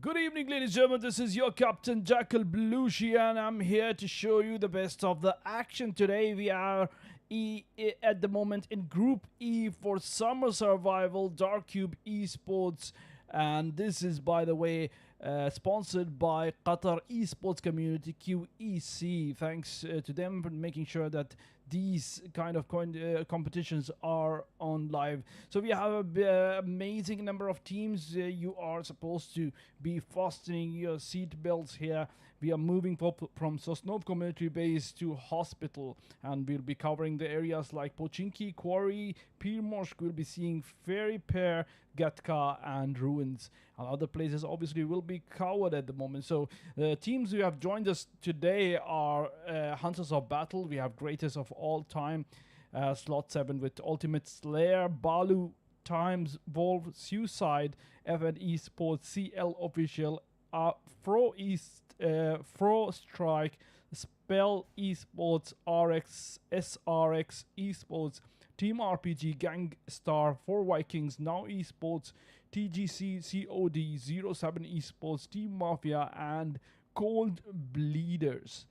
Good evening, ladies and gentlemen. This is your captain, Alblushi, and I'm here to show you the best of the action. Today we are at the moment in Group E for Summer Survival, DarkCube Esports, and this is, by the way, sponsored by Qatar Esports Community QEC. Thanks to them for making sure that these kind of competitions are on live. So we have an amazing number of teams. You are supposed to be fastening your seat belts here. We are moving from Sosnovko military base to hospital, and we'll be covering the areas like Pochinki, Quarry, Pirmoshk. We'll be seeing Ferry Pair, Gatka, and Ruins. And other places obviously will be covered at the moment. So the teams who have joined us today are Hunters of Battle. We have greatest of all time, slot 7 with Ultimate Slayer, Balu, Times, Wolf, Suicide, FN Esports, CL Official, Fro Strike, Spell Esports, RX, SRX Esports, Team RPG, Gangstar, 4 Vikings, Now Esports, TGC, COD, 07 Esports, Team Mafia, and Cold Bleeders.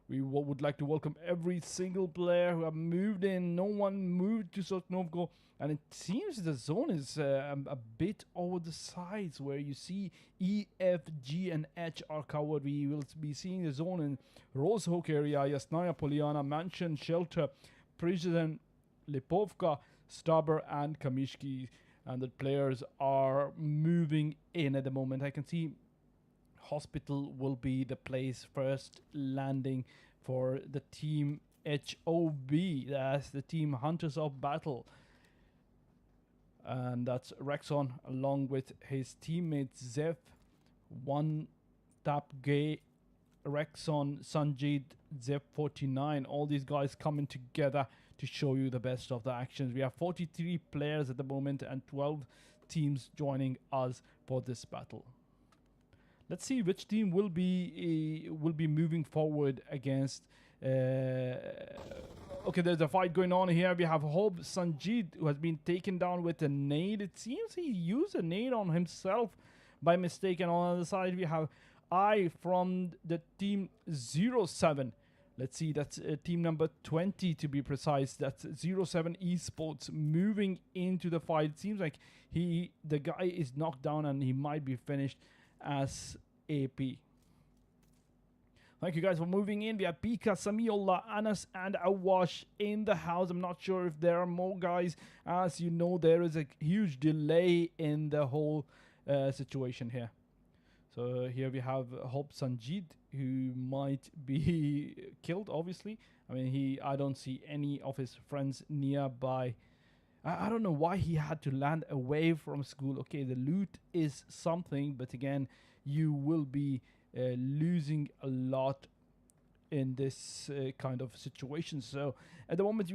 We would like to welcome every single player who have moved in. No one moved to Sosnovko, and it seems the zone is a bit over the sides where you see E, F, G, and H are covered. We will be seeing the zone in Rozhok area, Yasnaya Polyana, Mansion, Shelter, Prison, Lipovka, Staber, and Kamishki, and the players are moving in at the moment. I can see Hospital will be the place first landing for the team HOB. That's the team Hunters of Battle. And that's Rexon along with his teammates Zeph, One Tap Gay, Rexon, Sanjit, Zeph 49. All these guys coming together to show you the best of the actions. We have 43 players at the moment and 12 teams joining us for this battle. Let's see which team will be moving forward against. Okay, there's a fight going on here. We have Hob Sanjit, who has been taken down with a nade. It seems he used a nade on himself by mistake. And on the other side, we have I from the team 07. Let's see, that's team number 20 to be precise. That's 07 Esports moving into the fight. It seems like the guy is knocked down and he might be finished as AP. Thank you guys for moving in. We have Pika, Samiullah, Anas, and Awash in the house. I'm not sure if there are more guys. As you know, there is a huge delay in the whole situation here. So here we have Hope Sanjit, who might be killed, obviously. I mean, I don't see any of his friends nearby. I don't know why he had to land away from school. Okay, the loot is something, but again, you will be losing a lot in this kind of situation. So at the moment,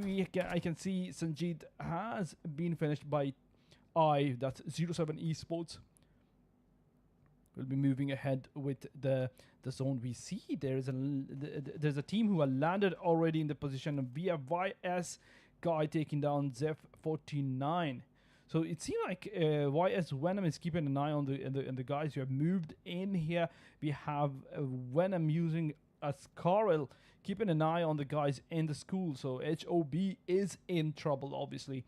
I can see Sanjit has been finished by that's 07 Esports. We'll be moving ahead with the zone. We see there's a team who are landed already in the position of via YS guy taking down Zeph 49. So it seems like YS Venom is keeping an eye on the guys who have moved in here. We have Venom using a Scarl, keeping an eye on the guys in the school. So HOB is in trouble, obviously.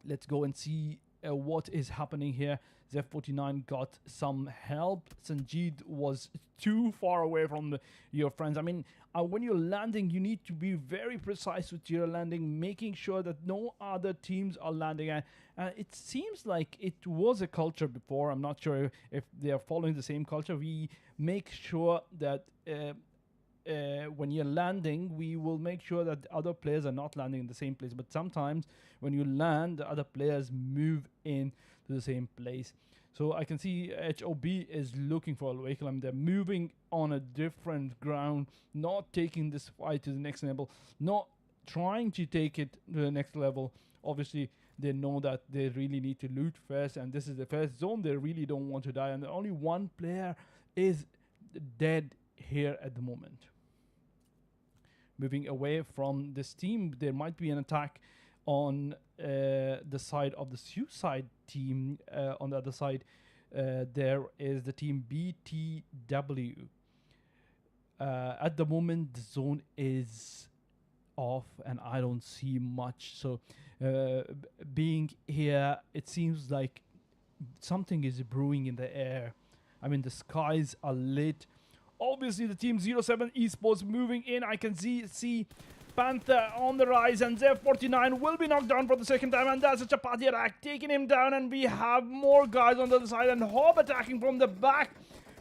Let's go and see what is happening here. Zeph 49 got some help. Sanjit was too far away from your friends. I mean, when you're landing, you need to be very precise with your landing, making sure that no other teams are landing. It seems like it was a culture before. I'm not sure if they are following the same culture. We make sure that when you're landing, we will make sure that other players are not landing in the same place. But sometimes when you land, the other players move in to the same place. So I can see HOB is looking for a vehicle. I mean, they're moving on a different ground, not taking this fight to the next level, not trying to take it to the next level. Obviously, they know that they really need to loot first, and this is the first zone. They really don't want to die, and only one player is dead here at the moment. Moving away from this team, there might be an attack on the side of the Suicide team. On the other side, there is the team BTW. At the moment, the zone is off and I don't see much. So being here, it seems like something is brewing in the air. I mean, the skies are lit. Obviously, the team 07 Esports moving in. I can see Panther on the rise, and Zev49 will be knocked down for the second time, and that's a Chapati attack, taking him down, and we have more guys on the other side, and Hob attacking from the back.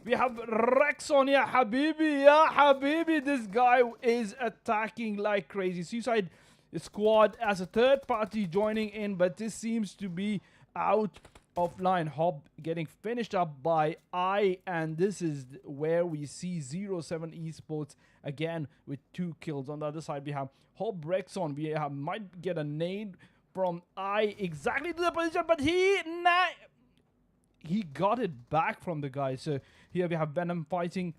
We have Rexon, yeah, Habibi, this guy is attacking like crazy. Suicide Squad as a third party joining in, but this seems to be out of line. Hob getting finished up by I, and this is where we see 07 Esports again with 2 kills. On the other side, we have Hob Rexon. We might get a nade from I exactly to the position, but he got it back from the guy. So here we have Venom fighting.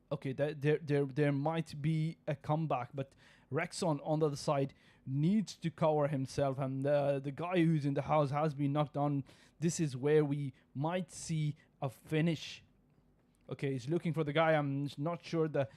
Okay, there might be a comeback, but Rexon on the other side needs to cover himself, and the guy who's in the house has been knocked down. This is where we might see a finish. Okay, he's looking for the guy. I'm not sure that...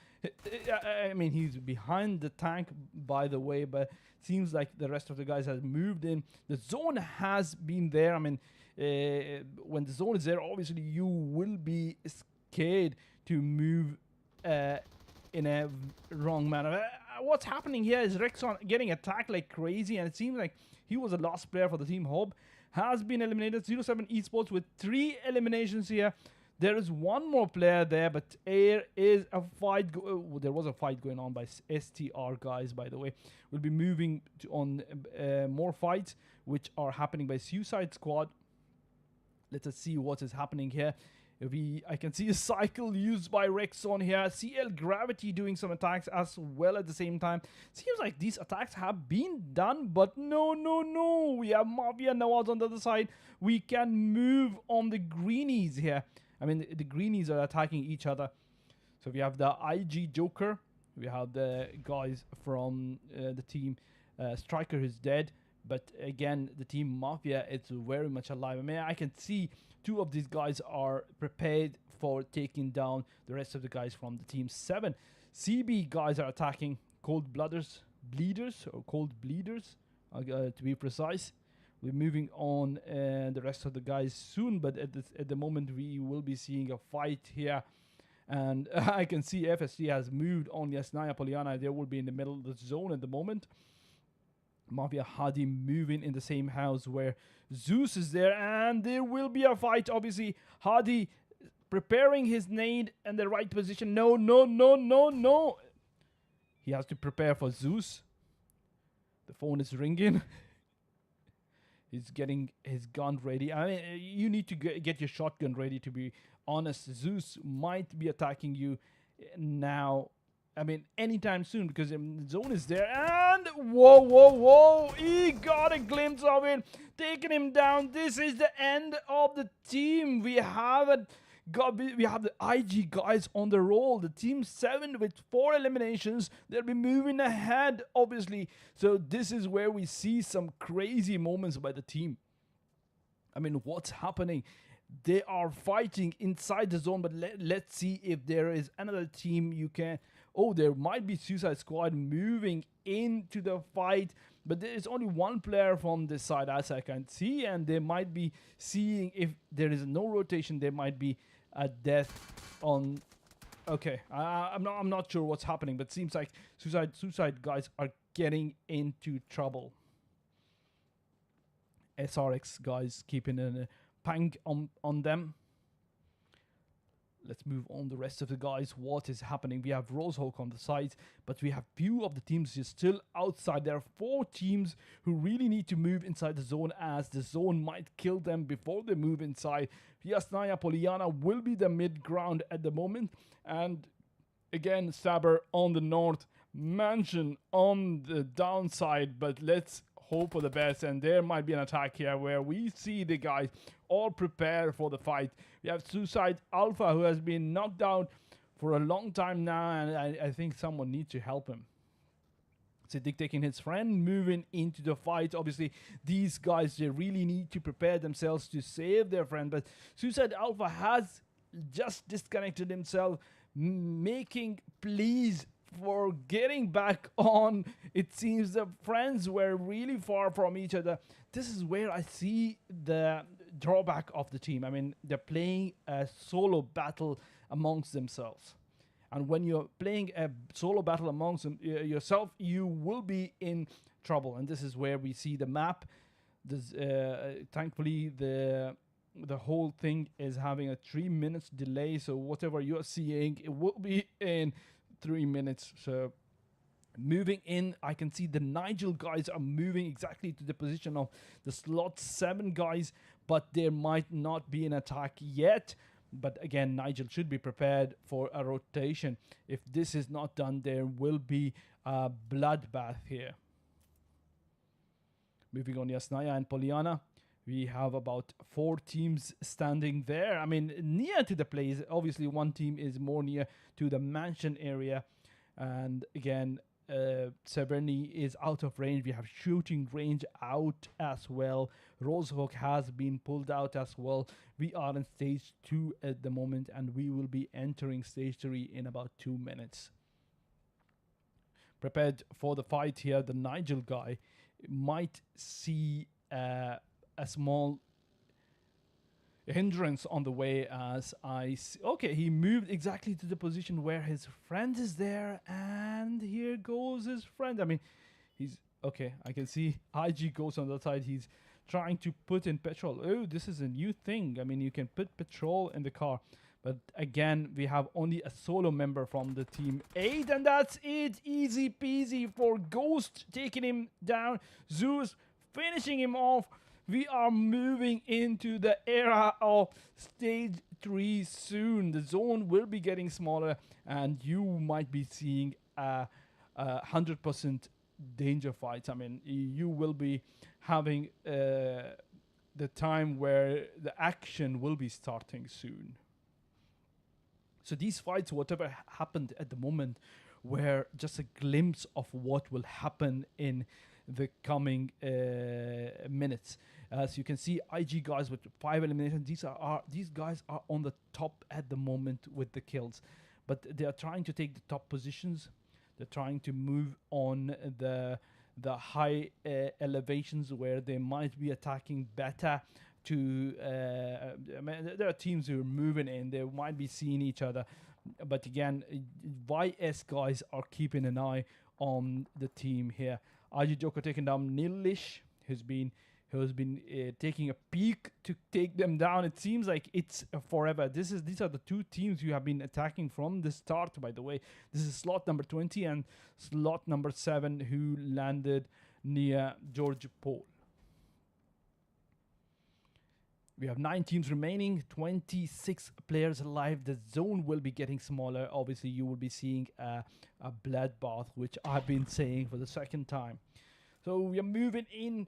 I mean, he's behind the tank, by the way, but seems like the rest of the guys have moved in. The zone has been there. I mean, when the zone is there, obviously you will be scared to move in a wrong manner. What's happening here is Rexon getting attacked like crazy, and it seems like he was the last player for the team. Hob has been eliminated. 07 Esports with 3 eliminations here. There is one more player there, but there is a fight. There was a fight going on by STR guys, by the way. We'll be moving on more fights, which are happening by Suicide Squad. Let us see what is happening here. I can see a cycle used by Rexon here. CL Gravity doing some attacks as well at the same time. Seems like these attacks have been done, but no. We have Mafia Nawaz on the other side. We can move on the greenies here. I mean, the greenies are attacking each other. So we have the IG Joker. We have the guys from the team Striker who's dead. But again, the team Mafia, it's very much alive. I mean, I can see 2 of these guys are prepared for taking down the rest of the guys from the team 7. CB guys are attacking Cold Bleeders, to be precise. We're moving on the rest of the guys soon, but at the moment we will be seeing a fight here. And I can see FSD has moved on Yasnaya Poliana. They will be in the middle of the zone at the moment. Mafia Hadi moving in the same house where Zeus is there, and there will be a fight. Obviously, Hadi preparing his nade in the right position. No. He has to prepare for Zeus. The phone is ringing. He's getting his gun ready. I mean, you need to get your shotgun ready, to be honest. Zeus might be attacking you now. I mean, anytime soon, because the zone is there. And whoa. He got a glimpse of it. Taking him down. This is the end of the team. We have the IG guys on the roll. The team 7 with 4 eliminations. They'll be moving ahead, obviously. So this is where we see some crazy moments by the team. I mean, what's happening? They are fighting inside the zone, but let's see if there is another team you can... Oh, there might be Suicide Squad moving into the fight, but there is only one player from this side as I can see, and they might be seeing if there is no rotation, there might be a death on... Okay, I'm not sure what's happening, but seems like Suicide guys are getting into trouble. SRX guys keeping a pang on them. Let's move on the rest of the guys. What is happening? We have Rosehawk on the sides, but we have few of the teams just still outside. There are 4 teams who really need to move inside the zone, as the zone might kill them before they move inside. Yasnaya Poliana will be the mid ground at the moment, and again Saber on the north, Mansion on the downside, but let's hope for the best. And there might be an attack here where we see the guys all prepare for the fight. We have Suicide Alpha, who has been knocked down for a long time now, and I think someone needs to help him. Siddiq taking his friend, moving into the fight. Obviously, these guys, they really need to prepare themselves to save their friend. But Suicide Alpha has just disconnected himself, making pleas for getting back on. It seems the friends were really far from each other. This is where I see the drawback of the team. I mean, they're playing a solo battle amongst themselves. And when you're playing a solo battle amongst yourself, you will be in trouble. And this is where we see the map. This, thankfully, the whole thing is having a 3 minutes delay. So whatever you're seeing, it will be in 3 minutes. So moving in, I can see the Nigel guys are moving exactly to the position of the slot 7 guys. But there might not be an attack yet. But again, Nigel should be prepared for a rotation. If this is not done, there will be a bloodbath here. Moving on, Yasnaya and Poliana. We have about 4 teams standing there. I mean, near to the place. Obviously, one team is more near to the mansion area. And again, Severny is out of range. We have shooting range out as well. Rosehawk has been pulled out as well. We are in stage 2 at the moment, and we will be entering stage 3 in about 2 minutes. Prepared for the fight here, the Nigel guy might see a small hindrance on the way as I see. Okay, he moved exactly to the position where his friend is there, and here goes his friend. I mean, he's okay. I can see IG goes on the side. He's trying to put in petrol. Oh, this is a new thing. I mean, you can put petrol in the car. But again, we have only a solo member from the team 8, and that's it. Easy peasy for Ghost, taking him down. Zeus finishing him off. We are moving into the era of stage 3 soon. The zone will be getting smaller, and you might be seeing 100% danger fights. I mean, you will be having the time where the action will be starting soon. So these fights, whatever happened at the moment, were just a glimpse of what will happen in the coming minutes. As you can see, IG guys with 5 eliminations. These guys are on the top at the moment with the kills, but they are trying to take the top positions. They're trying to move on the high elevations where they might be attacking better. I mean, there are teams who are moving in. They might be seeing each other, but again, YS guys are keeping an eye on the team here. IG Joker taking down Nilish, who's been taking a peek to take them down. It seems like it's forever. These are the 2 teams who have been attacking from the start, by the way. This is slot number 20 and slot number 7, who landed near George Paul. We have 9 teams remaining, 26 players alive. The zone will be getting smaller. Obviously, you will be seeing a bloodbath, which I've been saying for the 2nd time. So we are moving in.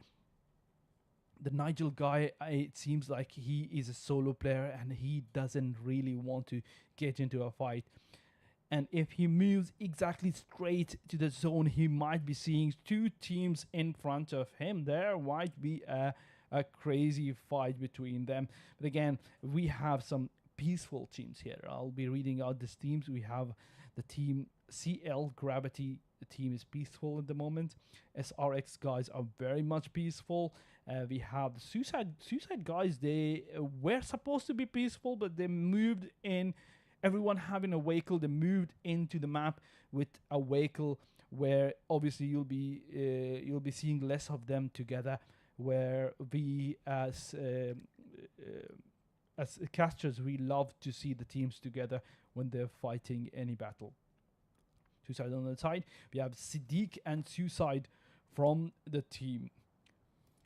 The Nigel guy, it seems like he is a solo player and he doesn't really want to get into a fight. And if he moves exactly straight to the zone, he might be seeing 2 teams in front of him. There might be a crazy fight between them. But again, we have some peaceful teams here. I'll be reading out these teams. We have the team CL Gravity. The team is peaceful at the moment. SRX guys are very much peaceful. We have the Suicide guys. They were supposed to be peaceful, but they moved in. Everyone having a vehicle, they moved into the map with a vehicle where obviously you'll be seeing less of them together. Where we as casters, we love to see the teams together when they're fighting any battle. Suicide on the side. We have Siddiq and Suicide from the team.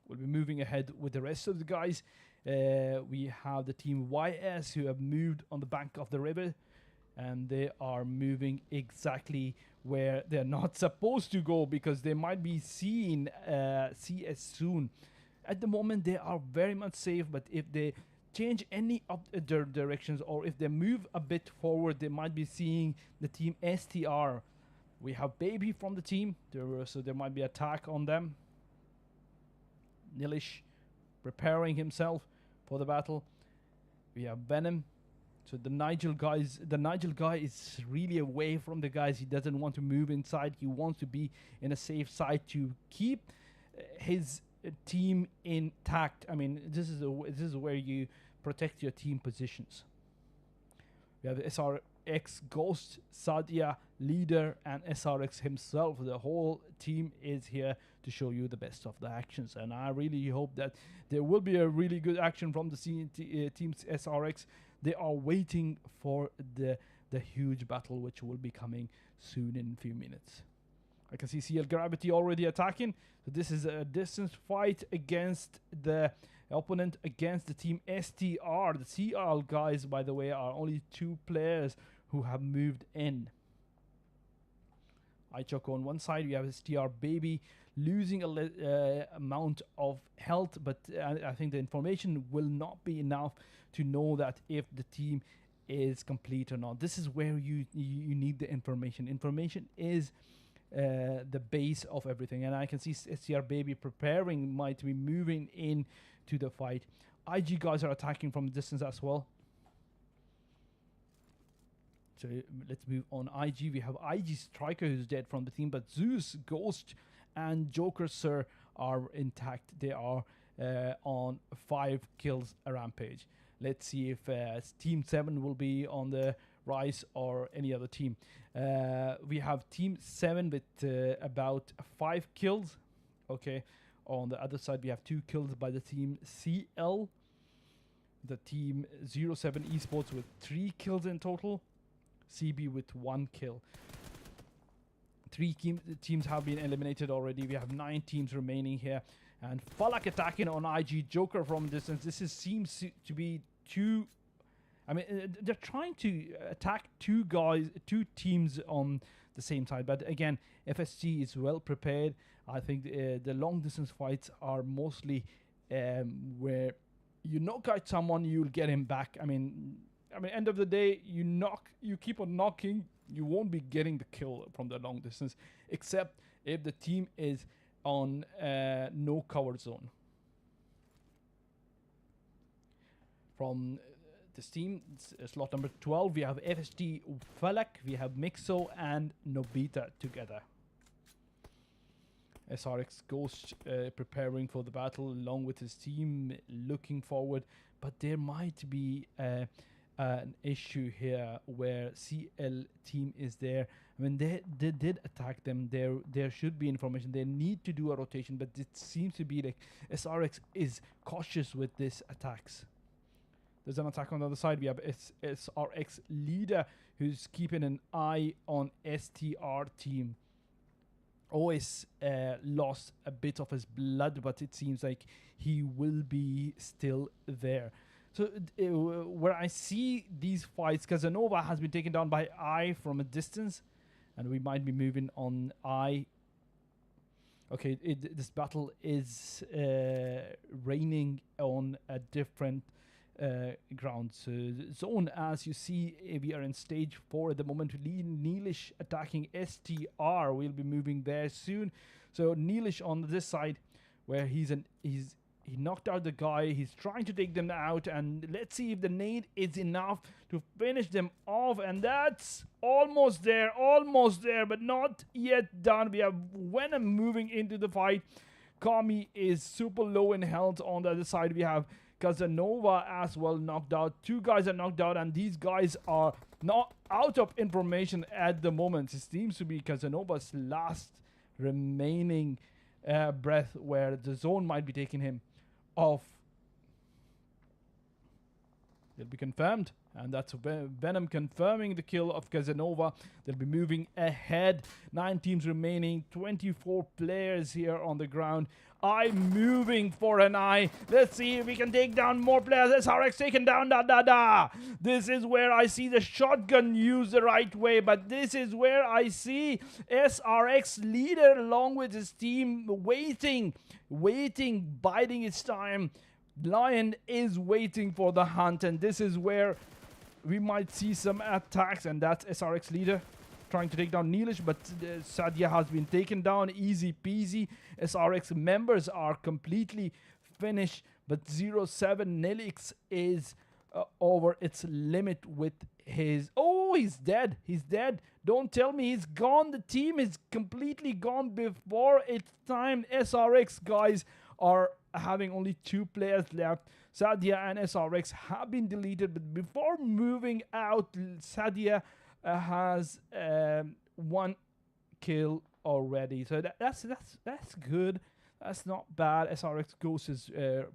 We'll be moving ahead with the rest of the guys. We have the team YS who have moved on the bank of the river, and they are moving exactly where they're not supposed to go because they might be seeing CS soon. At the moment, they are very much safe, but if they change any of their directions or if they move a bit forward, they might be seeing the team STR, We have Baby from the team, so there might be attack on them. Nilish preparing himself for the battle. We have Venom. So the Nigel guy is really away from the guys. He doesn't want to move inside. He wants to be in a safe side to keep his team intact. I mean, this is where you protect your team positions. We have SRX Ghost, Sadia, Leader, and SRX himself. The whole team is here to show you the best of the actions, and I really hope that there will be a really good action from the team's SRX. They are waiting for the huge battle, which will be coming soon in a few minutes. I can see CL Gravity already attacking. So this is a distance fight against the opponent, against the team STR. The CL guys, by the way, are only 2 players who have moved in. iChoco on one side, we have STR Baby losing a amount of health, but I think the information will not be enough to know that if the team is complete or not. This is where you need the information. Information is the base of everything, and I can see STR Baby preparing, might be moving in to the fight. IG guys are attacking from distance as well. So let's move on. IG, we have IG Striker who's dead from the team, but Zeus, Ghost, and Joker Sir are intact. They are on 5 kills a rampage. Let's see if Team 7 will be on the rise or any other team. We have Team 7 with about 5 kills. Okay. On the other side, we have 2 kills by the team CL. The team 07 Esports with 3 kills in total. CB with 1 kill. 3 teams have been eliminated already. We have 9 teams remaining here. And Falak attacking on IG Joker from distance. This seems to be too... I mean, they're trying to attack 2 teams on the same side. But again, FSG is well prepared. I think the long distance fights are mostly where you knock out someone, you'll get him back. I mean, end of the day, you keep on knocking, you won't be getting the kill from the long distance, except if the team is on no cover zone. From this team, slot number 12, we have FSG Falak, we have Mixo and Nobita together. SRX Ghost preparing for the battle along with his team, looking forward, but there might be an issue here where CL team is there. I mean, they did attack them. There should be information. They need to do a rotation, but it seems to be like SRX is cautious with these attacks. There's an attack on the other side. We have SRX Leader who's keeping an eye on STR team. Always lost a bit of his blood, but it seems like he will be still there. So where I see these fights, Casanova has been taken down by I from a distance, and we might be moving on I. Okay, this battle is raining on a different ground. So zone, as you see, we are in stage 4 at the moment. Neelish attacking STR. We'll be moving there soon. So Neelish on this side, where he knocked out the guy. He's trying to take them out, and let's see if the nade is enough to finish them off. And that's almost there, but not yet done. We have Venom moving into the fight. Kami is super low in health. On the other side, we have Casanova as well knocked out. 2 guys are knocked out, and these guys are not out of information at the moment. It seems to be Casanova's last remaining breath, where the zone might be taking him off. It'll be confirmed, and that's Venom confirming the kill of Casanova. They'll be moving ahead. 9 teams remaining, 24 players here on the ground. I'm moving for an eye. Let's see if we can take down more players. SRX taken down. This is where I see the shotgun used the right way, but this is where I see SRX Leader along with his team waiting, biding its time. Lion is waiting for the hunt, and this is where we might see some attacks, and that's SRX Leader. trying to take down Neelish, but Sadia has been taken down. Easy peasy. SRX members are completely finished, but 07 Nelix is over its limit with his... Oh, he's dead. He's dead. Don't tell me he's gone. The team is completely gone before its time. SRX guys are having only 2 players left. Sadia and SRX have been deleted, but before moving out, Sadia has 1 kill already. So that's good. That's not bad. SRX Ghost is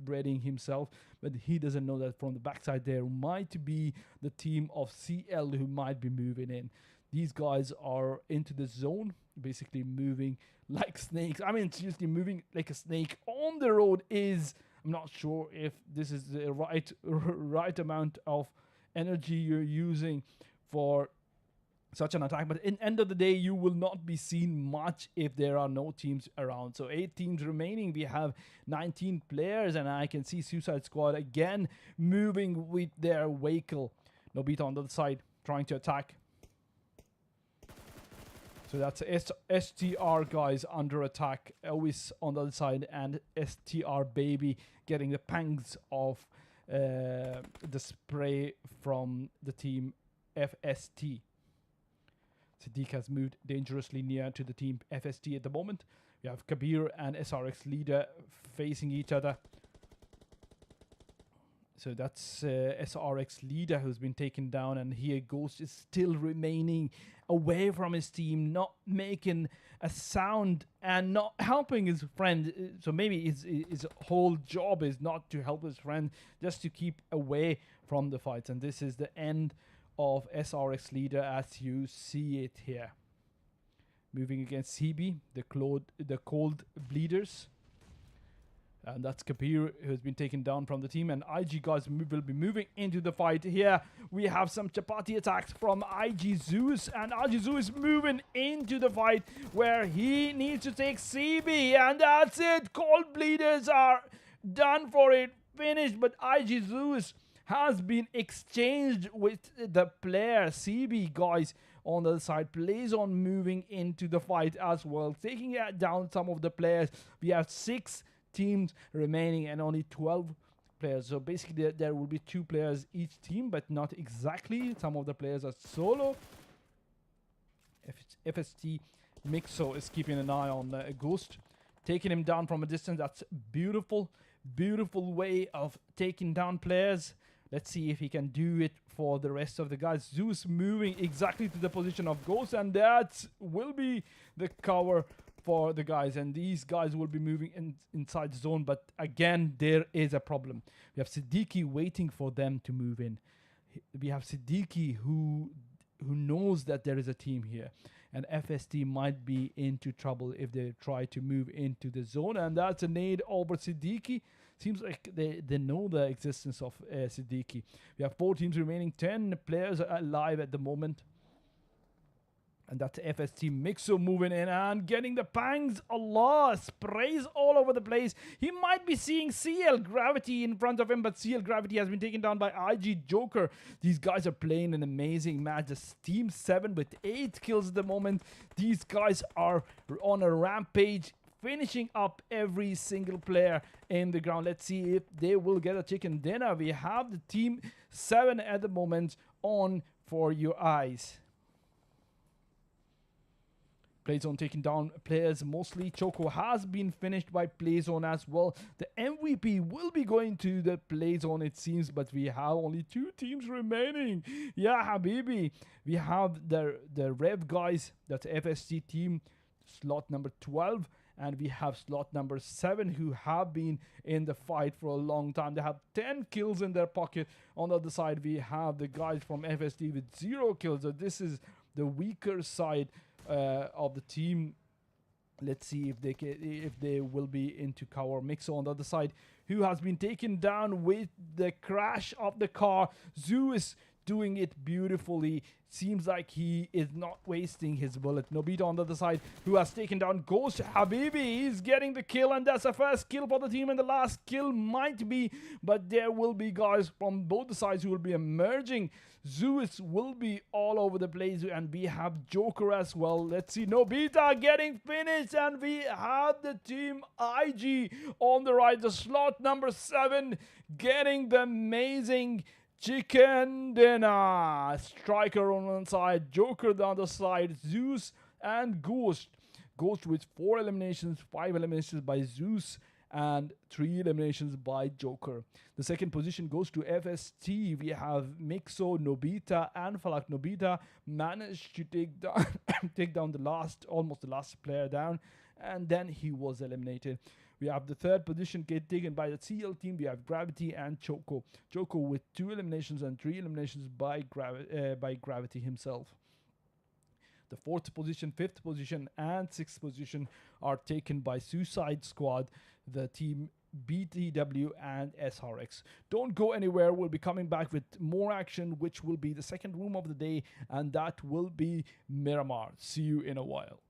readying himself, but he doesn't know that from the backside there might be the team of CL who might be moving in. These guys are into the zone, basically moving like snakes. I mean, seriously, moving like a snake on the road is... I'm not sure if this is the right amount of energy you're using for such an attack, but in end of the day, you will not be seen much if there are no teams around. So 8 teams remaining. We have 19 players, and I can see Suicide Squad again moving with their vehicle. Nobita on the other side trying to attack. So that's STR guys under attack. Always on the other side, and STR baby getting the pangs of the spray from the team FST. Siddiq has moved dangerously near to the team FST at the moment. We have Kabir and SRX leader facing each other. So that's SRX leader who's been taken down, and here Ghost is still remaining away from his team, not making a sound and not helping his friend. So maybe his whole job is not to help his friend, just to keep away from the fights. And this is the end of SRX leader as you see it here. Moving against CB, the cold bleeders. And that's Kabir, who's been taken down from the team. And IG guys will be moving into the fight. Here we have some chapati attacks from IG Zeus. And IG Zeus moving into the fight where he needs to take CB. And that's it. Cold bleeders are done for it. Finished. But IG Zeus has been exchanged with the player. CB guys on the other side plays on moving into the fight as well, taking down some of the players. We have 6 teams remaining and only 12 players. So basically there will be 2 players each team, but not exactly. Some of the players are solo. FST Mixo is keeping an eye on Ghost, taking him down from a distance. That's beautiful, beautiful way of taking down players. Let's see if he can do it for the rest of the guys. Zeus moving exactly to the position of Ghost, and that will be the cover for the guys. And these guys will be moving inside the zone, but again, there is a problem. We have Siddiqui waiting for them to move in. We have Siddiqui who knows that there is a team here, and FST might be into trouble if they try to move into the zone. And that's a nade over Siddiqui. Seems like they know the existence of Siddiqui. We have 4 teams remaining, 10 players alive at the moment. And that's FST Mixo moving in and getting the pangs. Allah, sprays all over the place. He might be seeing CL Gravity in front of him, but CL Gravity has been taken down by IG Joker. These guys are playing an amazing match. The Team 7 with 8 kills at the moment. These guys are on a rampage, finishing up every single player in the ground. Let's see if they will get a chicken dinner. We have the Team 7 at the moment on for your eyes. Playzone taking down players mostly. Choco has been finished by Playzone as well. The MVP will be going to the Playzone, it seems, but we have only 2 teams remaining. Yeah, Habibi. We have the Rev guys, that's FST team, slot number 12. And we have slot number 7 who have been in the fight for a long time. They have 10 kills in their pocket. On the other side, we have the guys from FST with 0 kills. So this is the weaker side of the team. Let's see if they will be into cover. Mixo on the other side, who has been taken down with the crash of the car. Zeus doing it beautifully. Seems like he is not wasting his bullet. Nobita on the other side, who has taken down Ghost Habibi. He's getting the kill, and that's the first kill for the team, and the last kill might be, but there will be guys from both the sides who will be emerging. Zeus will be all over the place, and we have Joker as well. Let's see, Nobita getting finished, and we have the team IG on the right, the slot number 7, getting the amazing chicken dinner. Striker on one side, Joker on the other side, Zeus and Ghost. Ghost with 4 eliminations, 5 eliminations by Zeus, and 3 eliminations by Joker. The second position goes to FST. We have Mixo, Nobita, and Falak. Nobita managed to take down, take down almost the last player down, and then he was eliminated. We have the third position taken by the CL team. We have Gravity and Choco. Choco with 2 eliminations and 3 eliminations by Gravity himself. The 4th position, 5th position, and 6th position are taken by Suicide Squad, the team BTW and SRX. Don't go anywhere. We'll be coming back with more action, which will be the second room of the day, and that will be Miramar. See you in a while.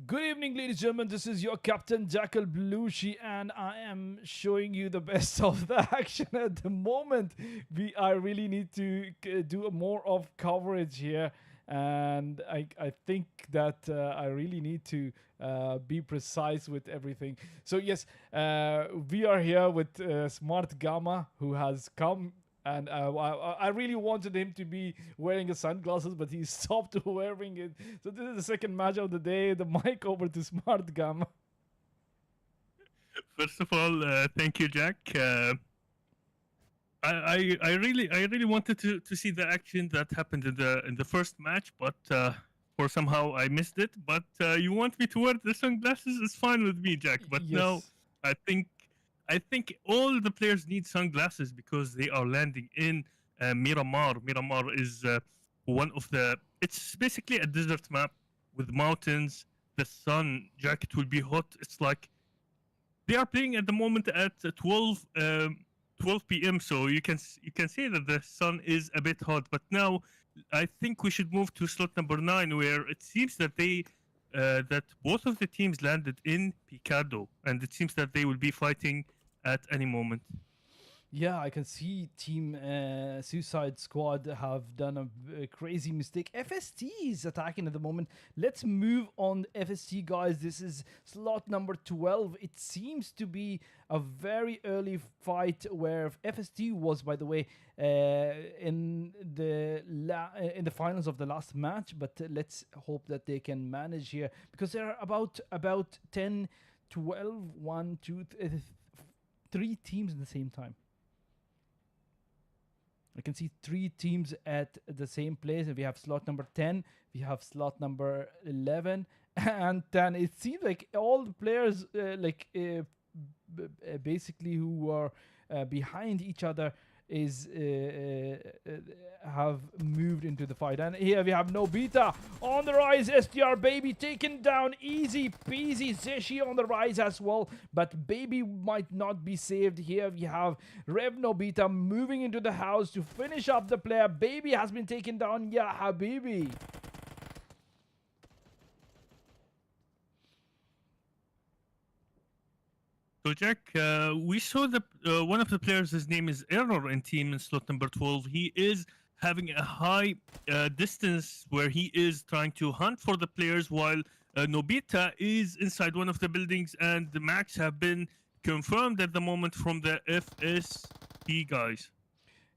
Good evening, ladies and gentlemen. This is your captain, Jack Alblushi, and I am showing you the best of the action at the moment. I really need to do more of coverage here, and I think that I really need to be precise with everything. So yes, we are here with Smartgama, who has come. And I really wanted him to be wearing his sunglasses, but he stopped wearing it. So this is the second match of the day. The mic over to Smart Gamma. First of all, thank you, Jack. I really wanted to see the action that happened in the first match, but for somehow I missed it. But you want me to wear the sunglasses? It's fine with me, Jack. But now Yes. I think all the players need sunglasses because they are landing in Miramar. Miramar is one of the. It's basically a desert map with mountains. The sun, Jack, it will be hot. It's like they are playing at the moment at 12 p.m. So you can see that the sun is a bit hot. But now I think we should move to slot number 9, where it seems that that both of the teams landed in Picado, and it seems that they will be fighting at any moment. Yeah, I can see Team Suicide Squad have done a crazy mistake. FST is attacking at the moment. Let's move on FST, guys. This is slot number 12. It seems to be a very early fight where FST was, by the way, in the finals of the last match. But let's hope that they can manage here, because there are about 10, 12, 1, 2, 3 teams at the same time. I can see 3 teams at the same place. We have slot number 10, we have slot number 11, and then it seems like all the players, basically who are behind each other, have moved into the fight. And here we have Nobita on the rise. SDR Baby taken down, easy peasy. Zeshi on the rise as well, but Baby might not be saved. Here we have Rev Nobita moving into the house to finish up the player. Baby has been taken down. Yeah, Habibi. So Jack, we saw the one of the players. His name is Error in team in slot number 12. He is having a high distance where he is trying to hunt for the players, while Nobita is inside one of the buildings, and the max have been confirmed at the moment from the FSP guys.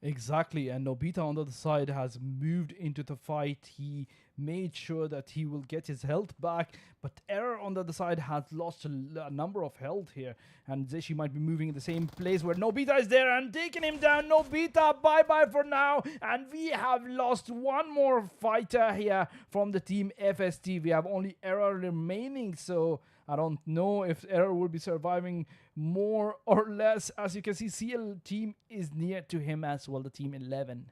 Exactly, and Nobita on the other side has moved into the fight. He made sure that he will get his health back, but Error on the other side has lost a number of health here, and Zeshi might be moving in the same place where Nobita is there and taking him down. Nobita, bye-bye for now, and we have lost one more fighter here from the team FST. We have only Error remaining, so I don't know if Error will be surviving more or less. As you can see, CL team is near to him as well, the team 11.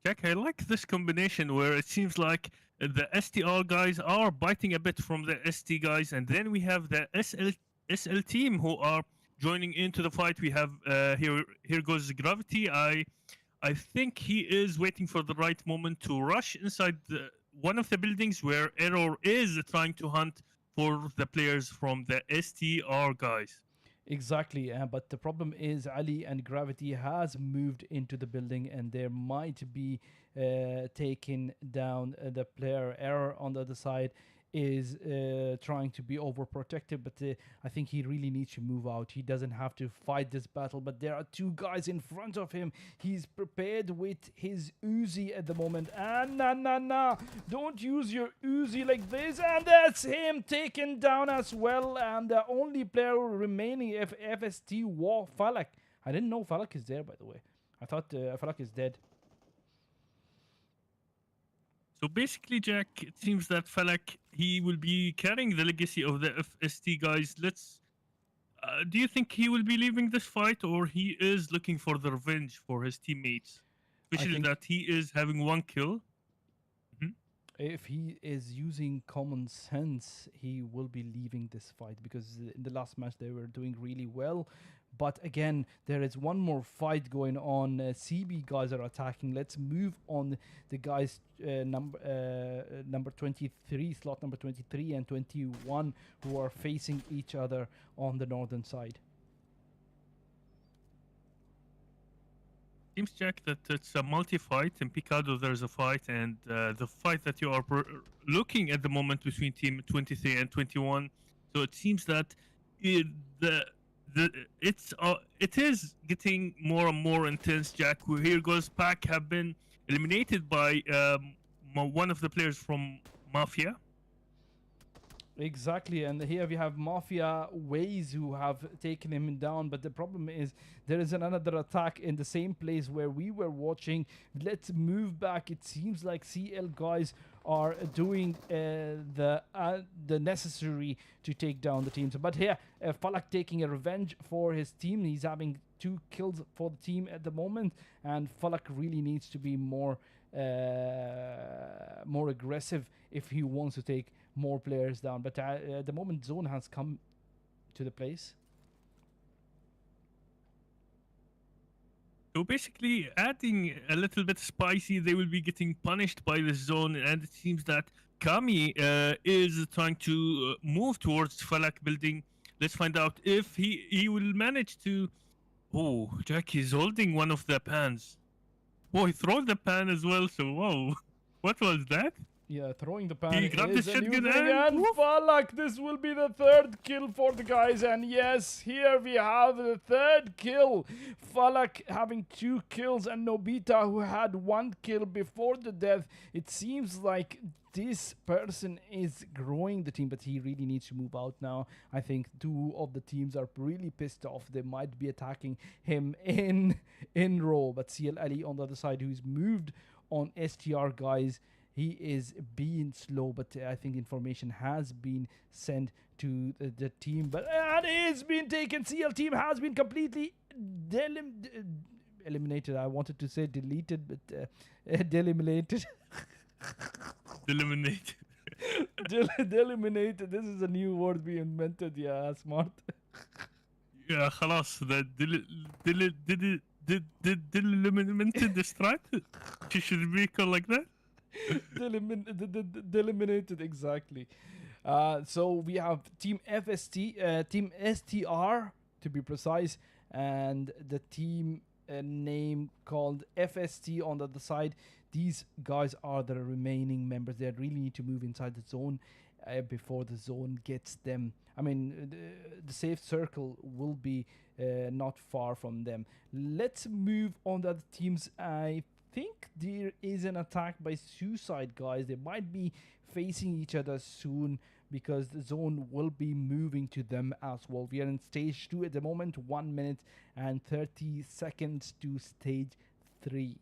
Jack, I like this combination where it seems like the STR guys are biting a bit from the ST guys, and then we have the SL team who are joining into the fight. We have here goes Gravity. I think he is waiting for the right moment to rush inside one of the buildings where Error is trying to hunt for the players from the STR guys. Exactly, but the problem is Ali and Gravity has moved into the building, and there might be taking down the player. Error on the other side is trying to be overprotective, but I think he really needs to move out. He doesn't have to fight this battle, but there are 2 guys in front of him. He's prepared with his Uzi at the moment, and nah, don't use your Uzi like this, and that's him taken down as well. And the only player remaining FST War Falak. I didn't know Falak is there, by the way. I thought Falak is dead. So basically, Jack, it seems that Falak, he will be carrying the legacy of the FST guys. Do you think he will be leaving this fight, or he is looking for the revenge for his teammates? Especially that he is having 1 kill. If he is using common sense, he will be leaving this fight, because in the last match they were doing really well. But again, there is one more fight going on. CB guys are attacking. Let's move on the guys number 23, slot number 23 and 21, who are facing each other on the northern side. Seems, Jack, that it's a multi-fight. In Picado, there's a fight, and the fight that you are looking at the moment between team 23 and 21. So it seems that it is getting more and more intense, Jack. Here goes Pack have been eliminated by one of the players from Mafia. Exactly, and here we have Mafia Ways who have taken him down, but the problem is there is another attack in the same place where we were watching. Let's move back. It seems like CL guys are doing the necessary to take down the teams. But here, Falak taking a revenge for his team. He's having 2 kills for the team at the moment, and Falak really needs to be more aggressive if he wants to take more players down. But at the moment, Zone has come to the place. So basically, adding a little bit spicy, they will be getting punished by the Zone, and it seems that Kami is trying to move towards Falak building. Let's find out if he will manage to... Oh, Jack is holding one of the pans. Oh, he throws the pan as well, so whoa. What was that? Yeah, throwing the pan He grabbed is the a new shotgun thing, and and Falak, this will be the 3rd kill for the guys, and yes, here we have the 3rd kill. Falak having 2 kills, and Nobita, who had 1 kill before the death. It seems like this person is growing the team, but he really needs to move out now. I think 2 of the teams are really pissed off. They might be attacking him in row, but CL Ali on the other side, who's moved on STR guys, he is being slow, but I think information has been sent to the team. But it is being taken. CL team has been completely eliminated. I wanted to say deleted, but eliminated. Eliminated. Eliminated. This is a new word we invented. Yeah, smart. Yeah, خلاص. Delimited the strat. She should be called like that. Delimited, exactly. So we have Team FST, Team STR to be precise, and the team name called FST on the other side. These guys are the remaining members. They really need to move inside the zone before the zone gets them. I mean, the safe circle will be not far from them. Let's move on to other teams. I think there is an attack by Suicide guys. They might be facing each other soon because the zone will be moving to them as well. We are in stage 2 at the moment, 1 minute and 30 seconds to stage 3.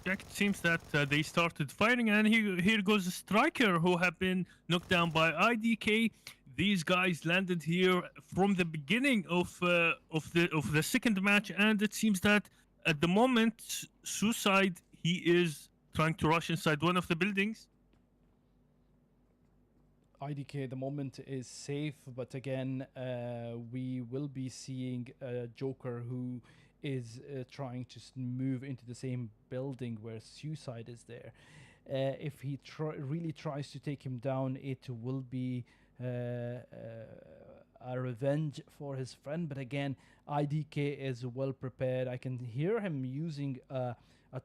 Jack, it seems that they started firing, and here goes a Striker who have been knocked down by IDK. These guys landed here from the beginning of the second match, and it seems that at the moment, Suicide, he is trying to rush inside one of the buildings. IDK at the moment is safe, but again, we will be seeing a Joker who is trying to move into the same building where Suicide is there. If he really tries to take him down, it will be a revenge for his friend. But again, IDK is well prepared. I can hear him using a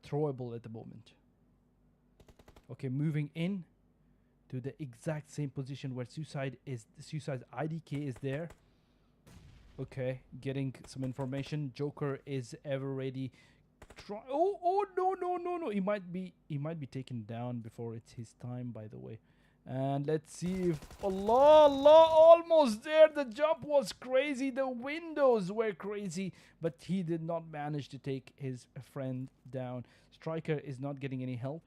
throwable at the moment. Okay, moving in to the exact same position where Suicide's IDK is there. Okay, getting some information. Joker is ever ready. Oh no! He might be taken down before it's his time, by the way. And let's see if Allah, almost there. The jump was crazy. The windows were crazy, but he did not manage to take his friend down. Striker is not getting any help.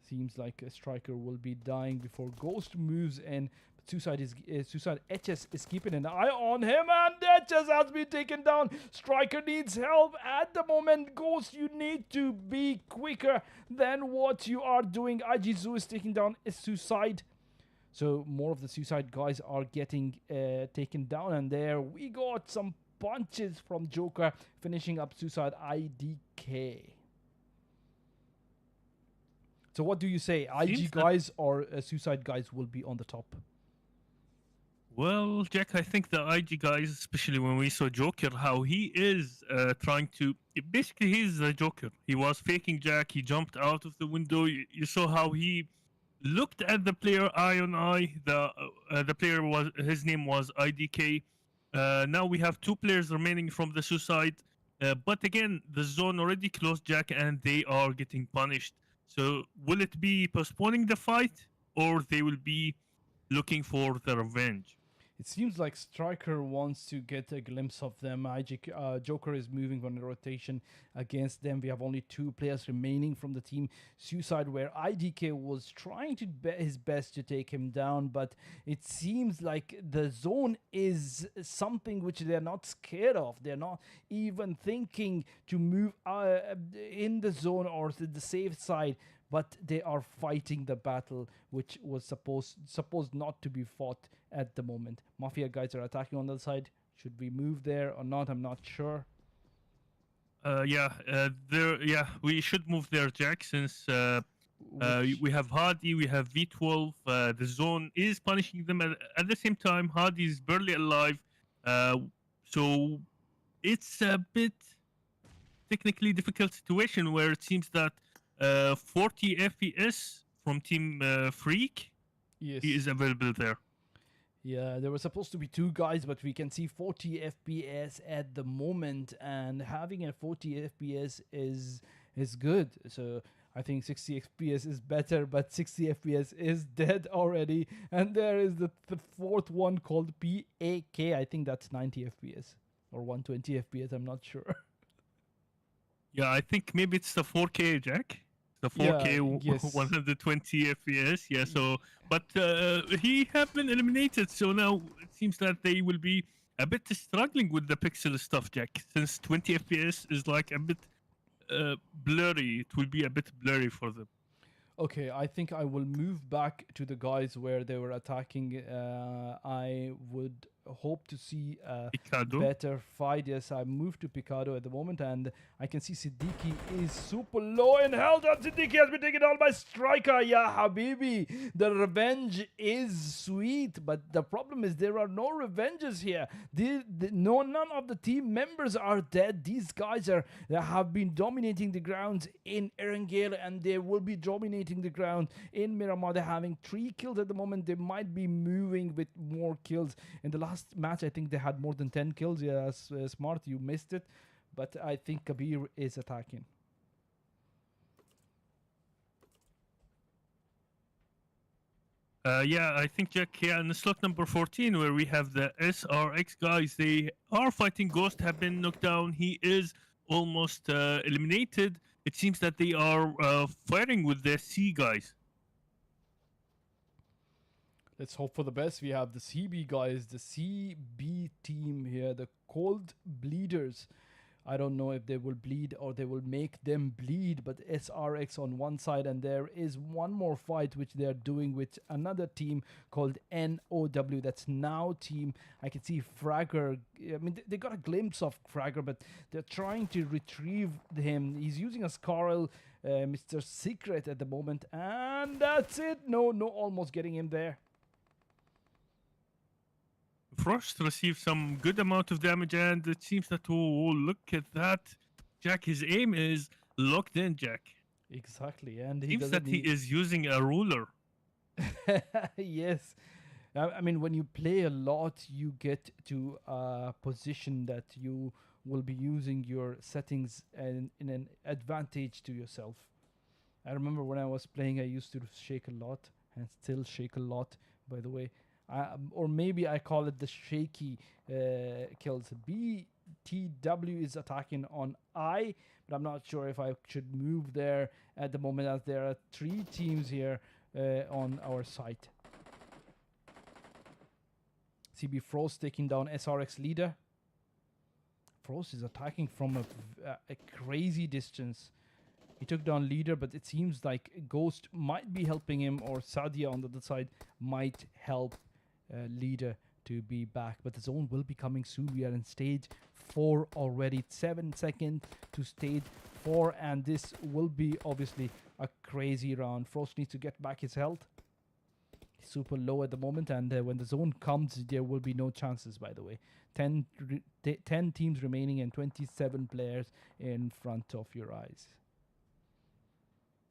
Seems like a Striker will be dying before Ghost moves in. Suicide HS is keeping an eye on him, and HS has been taken down. Striker needs help at the moment. Ghost, you need to be quicker than what you are doing. IGZoo is taking down Suicide. So more of the Suicide guys are getting taken down, and there we got some punches from Joker finishing up Suicide IDK. So what do you say? IG Seems that guys or Suicide guys will be on the top? Well, Jack, I think the IG guys, especially when we saw Joker, how he is trying to. Basically, he's the Joker. He was faking Jack. He jumped out of the window. You saw how he looked at the player eye on eye. The player was his name was IDK. Now we have two players remaining from the Suicide. But again, the zone already closed Jack, and they are getting punished. So will it be postponing the fight, or they will be looking for the revenge? It seems like Striker wants to get a glimpse of them. Joker is moving on the rotation against them. We have only two players remaining from the team Suicide, where IDK was trying to bet his best to take him down, but it seems like the zone is something which they're not scared of. They're not even thinking to move in the zone or to the safe side, but they are fighting the battle which was supposed not to be fought at the moment. Mafia guys are attacking on the side. Should we move there or not? I'm not sure. We should move there, Jack, since we have Hardy, we have V12. The zone is punishing them. At the same time, Hardy is barely alive. So it's a bit technically difficult situation where it seems that 40 FPS from Team Freak is available there. Yeah, there were supposed to be two guys, but we can see 40 FPS at the moment, and having a 40 FPS is good. So I think 60 FPS is better, but 60 FPS is dead already. And there is the fourth one called PAK. I think that's 90 FPS or 120 FPS. I'm not sure. Yeah, I think maybe it's the 4K, Jack. The 4K, yeah, yes. 120 FPS. Yeah, so, but he have been eliminated. So now it seems that they will be a bit struggling with the pixel stuff, Jack. Since 20 FPS is like a bit blurry. It will be a bit blurry for them. Okay, I think I will move back to the guys where they were attacking. I would hope to see a better fight. Yes, I moved to Picado at the moment, and I can see Siddiqui is super low in health, and Siddiqui has been taken down by Striker. Yeah, Habibi, the revenge is sweet, but the problem is there are no revenges here. None of the team members are dead. These guys have been dominating the grounds in Erengale, and they will be dominating the ground in Miramar. They're having 3 kills at the moment. They might be moving with more kills. In the last match, I think they had more than 10 kills. Yeah, Smart, you missed it. But I think Kabir is attacking. I think, Jack, here in the slot number 14, where we have the SRX guys, they are fighting Ghost, have been knocked down. He is almost eliminated. It seems that they are fighting with the C guys. Let's hope for the best. We have the CB guys, the CB team here, the Cold Bleeders. I don't know if they will bleed or they will make them bleed, but SRX on one side, and there is one more fight which they are doing with another team called NOW. That's Now Team. I can see Fragger. I mean, they got a glimpse of Fragger, but they're trying to retrieve him. He's using a Scarl, Mr. Secret at the moment, and that's it. No, almost getting him there. Frost received some good amount of damage, and it seems that, oh, look at that. Jack, his aim is locked in, Jack. Exactly, and he seems that he is using a ruler. Yes. I mean, when you play a lot, you get to a position that you will be using your settings in an advantage to yourself. I remember when I was playing, I used to shake a lot, and still shake a lot, by the way. Or maybe I call it the shaky kills. BTW is attacking on I, but I'm not sure if I should move there at the moment, as there are 3 teams here on our site. CB Frost taking down SRX leader. Frost is attacking from a crazy distance. He took down Leader, but it seems like Ghost might be helping him, or Sadia on the other side might help Leader to be back. But the zone will be coming soon. We are in stage 4 already. 7 seconds to stage 4, and this will be obviously a crazy round. Frost needs to get back his health. He's super low at the moment, and when the zone comes, there will be no chances, by the way. 10 teams remaining and 27 players in front of your eyes.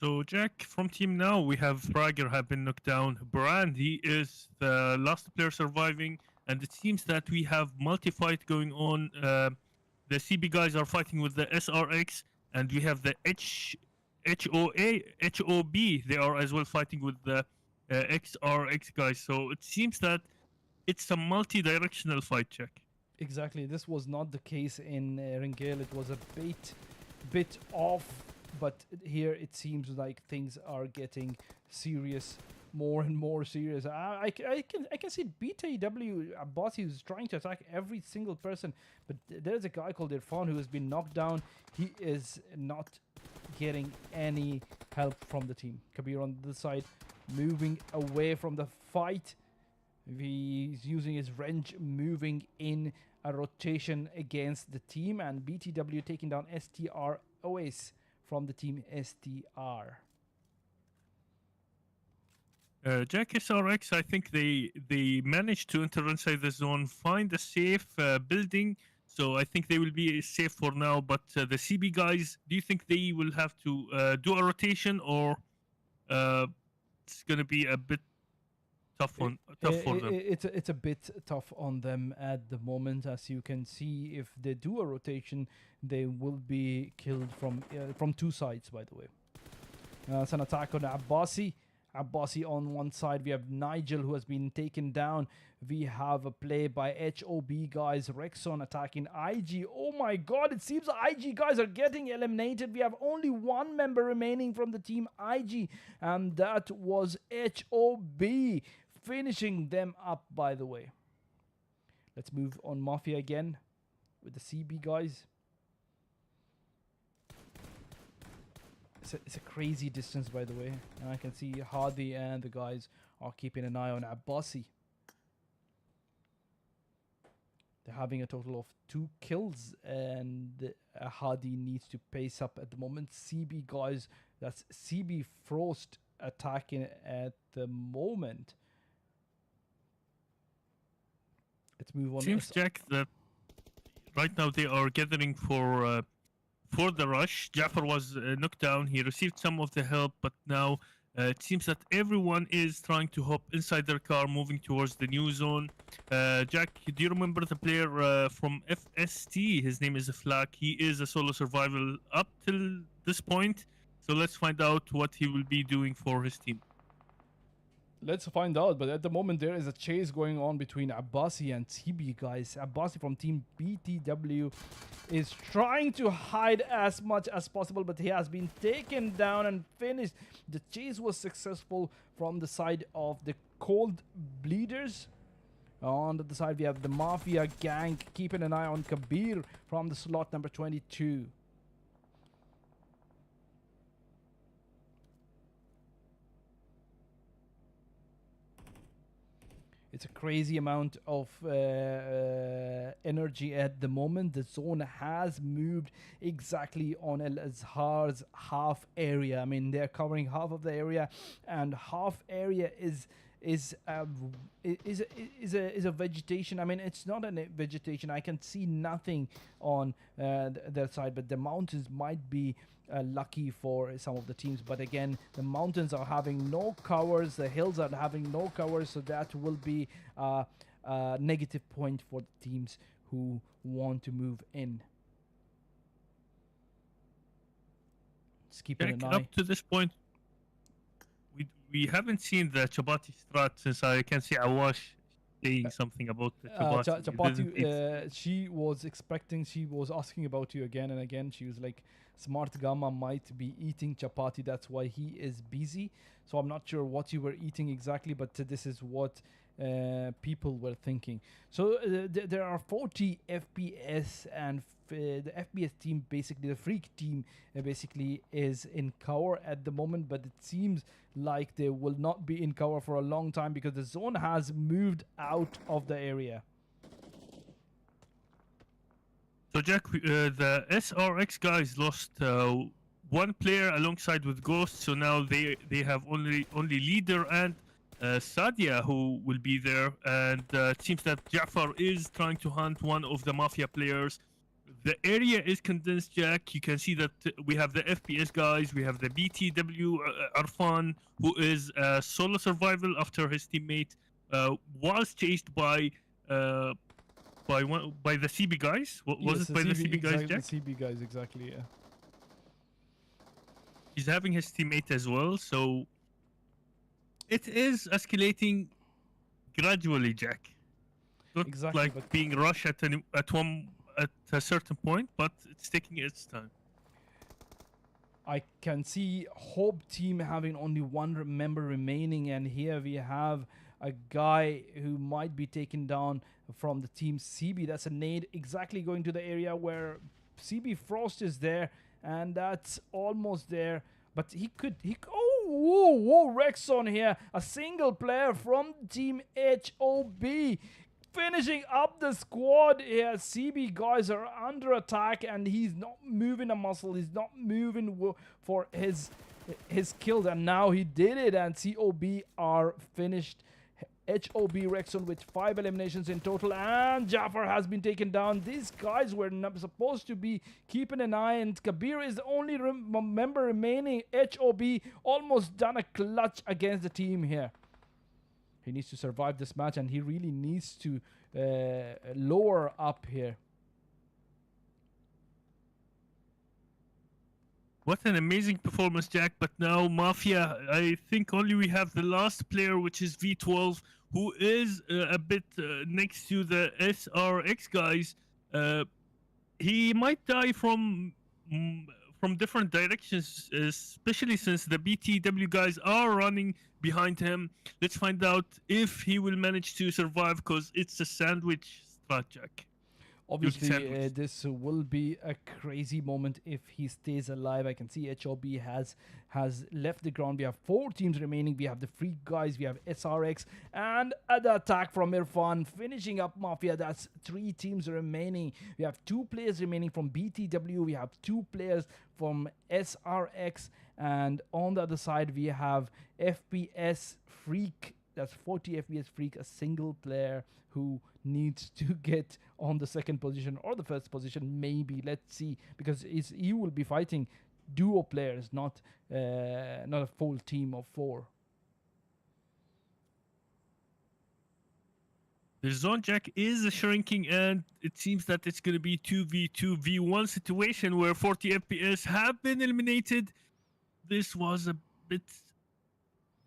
So, Jack, from Team Now, we have Prager have been knocked down. Brand, he is the last player surviving. And it seems that we have multi-fight going on. The CB guys are fighting with the SRX. And we have the HOB. They are as well fighting with the XRX guys. So it seems that it's a multi-directional fight, Jack. Exactly. This was not the case in Ringale. It was a bit off. But here it seems like things are getting serious, more and more serious. I can see BTW Abbasi who's trying to attack every single person, but there's a guy called Irfan who has been knocked down. He is not getting any help from the team. Kabir on the side, moving away from the fight. He's using his wrench, moving in a rotation against the team, and BTW taking down STROS from the team STR. Jack SRX, I think they managed to enter inside the zone, find a safe building. So I think they will be safe for now. But the CB guys, do you think they will have to do a rotation, or it's going to be a bit tough for them? It's a bit tough on them at the moment. As you can see, if they do a rotation, they will be killed from 2 sides, by the way. It's an attack on Abbasi. Abbasi on one side. We have Nigel who has been taken down. We have a play by HOB guys. Rexon attacking IG. Oh my god, it seems the IG guys are getting eliminated. We have only 1 member remaining from the team IG, and that was HOB, finishing them up, by the way. Let's move on Mafia again with the CB guys. It's a crazy distance, by the way, and I can see Hadi and the guys are keeping an eye on Abbasi. They're having a total of 2 kills, and Hadi needs to pace up at the moment. CB guys, that's CB Frost attacking at the moment. Let's move on. Seems, Jack, that right now they are gathering for the rush. Jafar was knocked down. He received some of the help, but now it seems that everyone is trying to hop inside their car, moving towards the new zone. Jack, do you remember the player from FST? His name is Flak. He is a solo survival up till this point. So let's find out what he will be doing for his team. Let's find out, but at the moment there is a chase going on between Abbasi and CB guys. Abbasi from team BTW is trying to hide as much as possible, but he has been taken down and finished. The chase was successful from the side of the Cold Bleeders. On the other side we have the Mafia gang keeping an eye on Kabir from the slot number 22. It's a crazy amount of energy at the moment. The zone has moved exactly on El Azhar's half area. I mean, they're covering half of the area, and half area is a vegetation. I mean, it's not a vegetation. I can see nothing on their side, but the mountains might be lucky for some of the teams. But again, the mountains are having no covers, the hills are having no covers, so that will be a negative point for the teams who want to move in. Just keeping an eye. Up to this point, we haven't seen the Chapati strat since I can see Awash saying something about the Chapati. Chapati, she was asking about you again and again. She was like, Smartgama might be eating chapati, that's why he is busy. So I'm not sure what you were eating exactly, but this is what people were thinking. So there are 40 FPS, and the FPS team, basically the Freak team, basically is in cover at the moment, but it seems like they will not be in cover for a long time because the zone has moved out of the area. So Jack, the SRX guys lost one player alongside with Ghost, so now they have only leader and Sadia who will be there, and it seems that Jafar is trying to hunt one of the Mafia players. The area is condensed, Jack. You can see that we have the FPS guys, we have the BTW Arfan, who is solo survival after his teammate was chased by the CB guys. Was it by the CB guys, exactly, Jack? The CB guys, exactly, yeah. He's having his teammate as well, so it is escalating gradually, Jack. Not Exactly, like but being rushed at a certain point, but it's taking its time. I can see Hope team having only one member remaining, and here we have a guy who might be taken down from the team CB. That's a nade exactly going to the area where CB Frost is there, and that's almost there. But whoa, Rexon here, a single player from team HOB. Finishing up the squad here. CB guys are under attack, and he's not moving a muscle. He's not moving for his kills, and now he did it, and COB are finished. HOB Rexon with 5 eliminations in total, and Jafar has been taken down. These guys were not supposed to be keeping an eye, and Kabir is the only member remaining. HOB almost done a clutch against the team here. He needs to survive this match, and he really needs to lower up here. What an amazing performance, Jack. But now Mafia, I think only we have the last player, which is V12, who is a bit next to the SRX guys. He might die from different directions, especially since the BTW guys are running behind him. Let's find out if he will manage to survive, because it's a sandwich strat, Jack. Obviously, this will be a crazy moment if he stays alive. I can see HOB has left the ground. We have 4 teams remaining. We have the Freak guys, we have SRX, and the attack from Irfan finishing up Mafia. That's 3 teams remaining. We have 2 players remaining from BTW. We have 2 players from SRX, and on the other side we have FPS Freak. That's 40 FPS Freak, a single player who needs to get on the second position or the first position, maybe. Let's see, because he will be fighting duo players, not a full team of 4. The zone, Jack, is shrinking, and it seems that it's going to be 2v1 situation where 40 FPS have been eliminated. This was a bit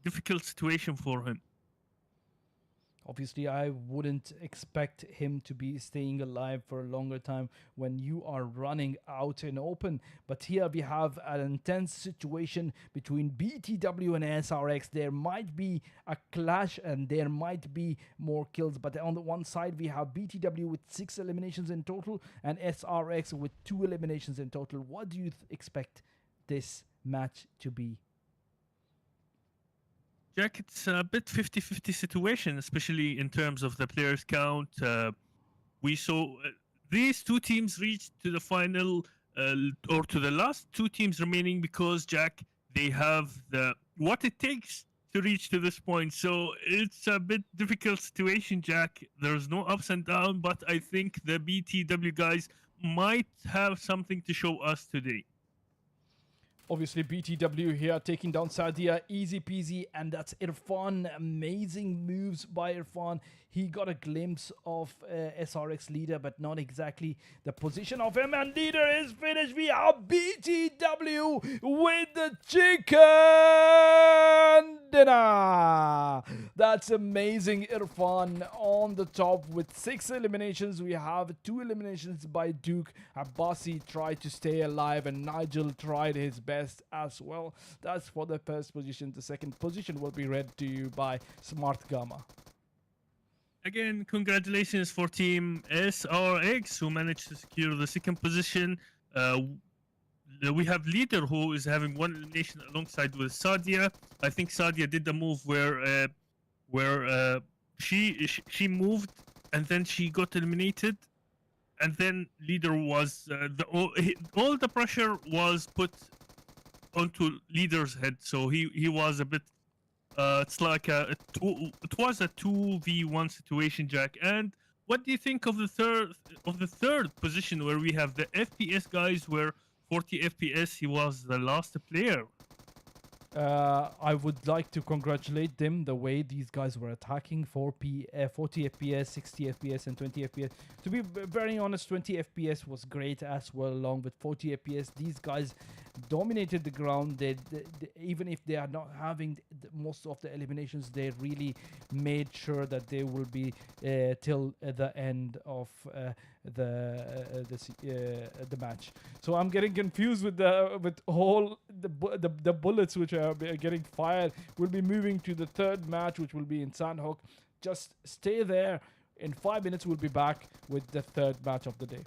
difficult situation for him. Obviously, I wouldn't expect him to be staying alive for a longer time when you are running out in open. But here we have an intense situation between BTW and SRX. There might be a clash and there might be more kills. But on the one side, we have BTW with 6 eliminations in total and SRX with 2 eliminations in total. What do you expect this match to be? Jack, it's a bit 50-50 situation, especially in terms of the players count. We saw these 2 teams reach to the final, or to the last 2 teams remaining, because, Jack, they have what it takes to reach to this point. So it's a bit difficult situation, Jack. There's no ups and downs, but I think the BTW guys might have something to show us today. Obviously, BTW here taking down Sadia, easy peasy, and that's Irfan. Amazing moves by Irfan. He got a glimpse of SRX leader, but not exactly the position of him. And leader is finished. We have BTW with the chicken dinner. That's amazing. Irfan on the top with 6 eliminations. We have 2 eliminations by Duke. Abbasi tried to stay alive, and Nigel tried his best as well. That's for the first position. The second position will be read to you by Smartgama. Again, congratulations for Team SRX who managed to secure the second position. We have leader who is having one elimination alongside with Sadia. I think Sadia did the move where she moved and then she got eliminated, and then leader was all the pressure was put onto leader's head, so he was a bit. It's like it was a 2v1 situation, Jack. And what do you think of the third position where we have the FPS guys where 40 FPS he was the last player? I would like to congratulate them the way these guys were attacking 40 FPS, 60 FPS, and 20 FPS. To be very honest, 20 FPS was great as well, along with 40 FPS. These guys dominated the ground. Even if they are not having most of the eliminations, they really made sure that they will be till the end of the match. So I'm getting confused with all the bullets which are getting fired. We'll be moving to the third match, which will be in Sandhook. Just stay there. In 5 minutes, we'll be back with the third match of the day.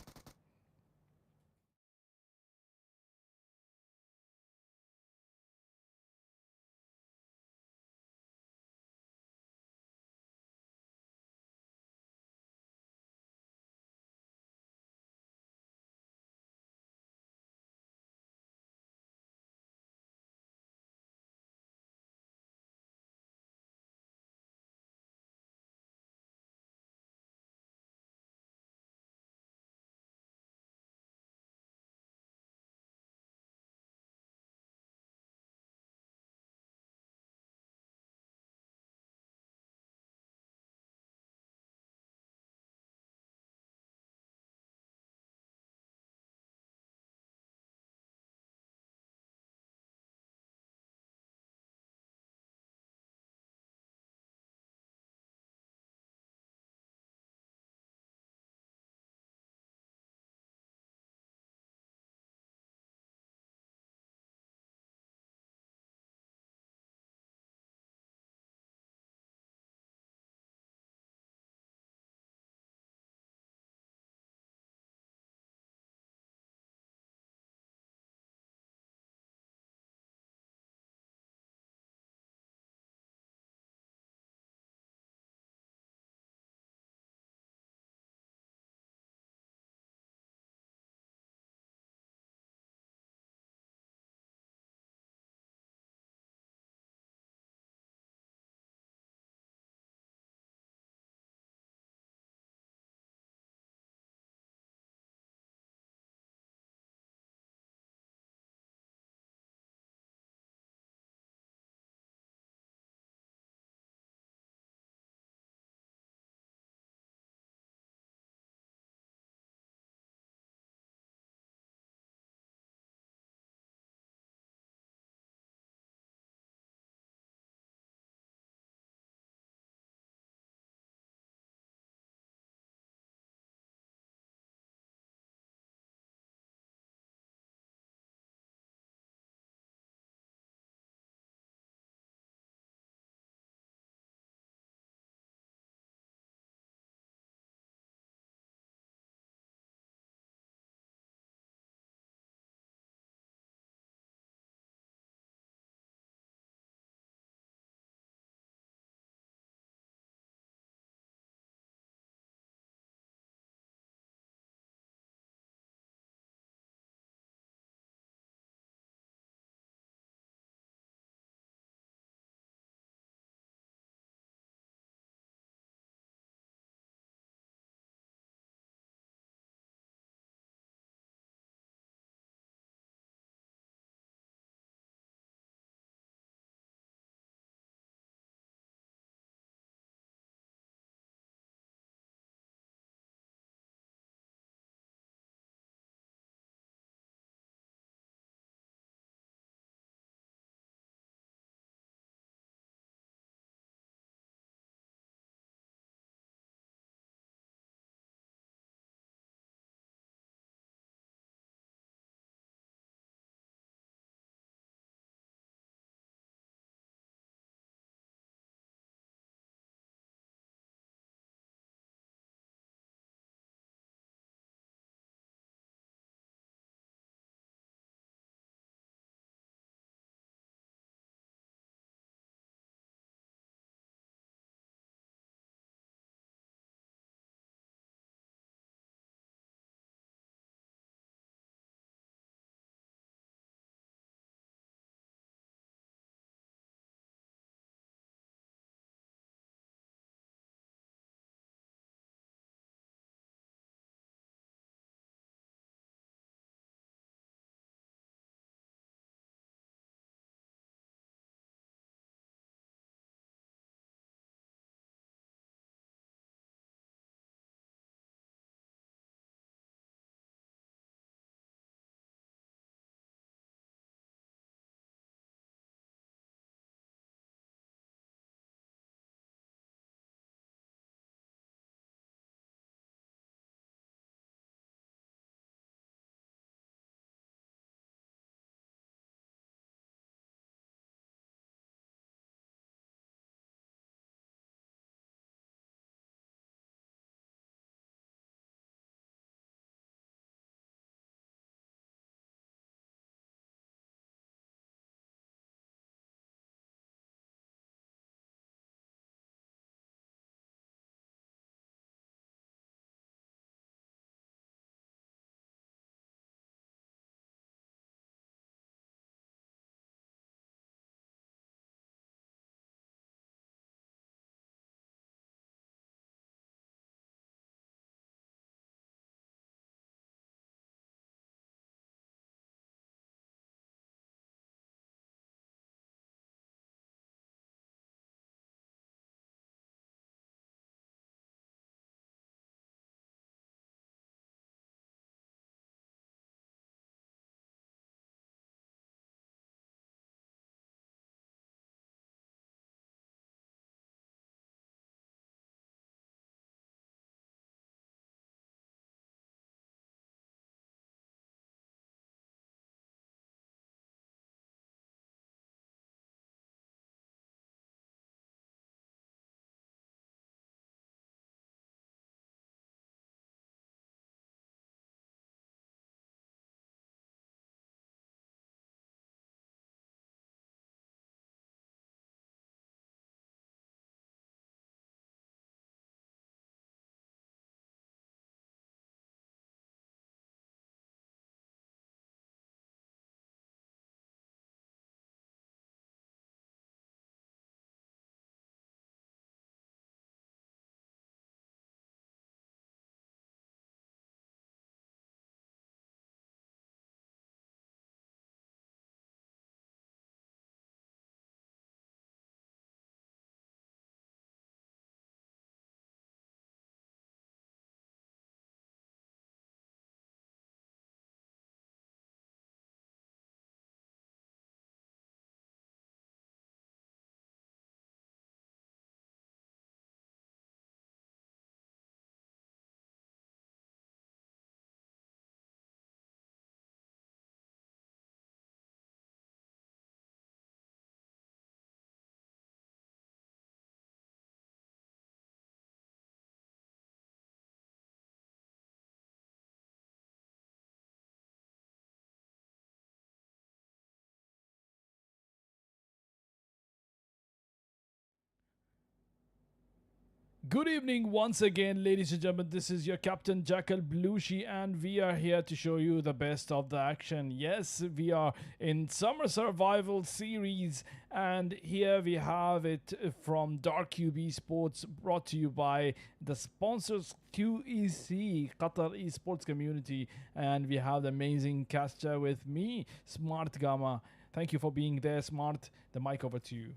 Good evening once again, ladies and gentlemen. This is your captain Jackal Alblushi, and we are here to show you the best of the action. Yes, we are in Summer Survival Series, and here we have it from DarkCube Esports, brought to you by the sponsors QEC, Qatar Esports Community, and we have the amazing caster with me, Smartgama. Thank you for being there, Smart. The mic over to you.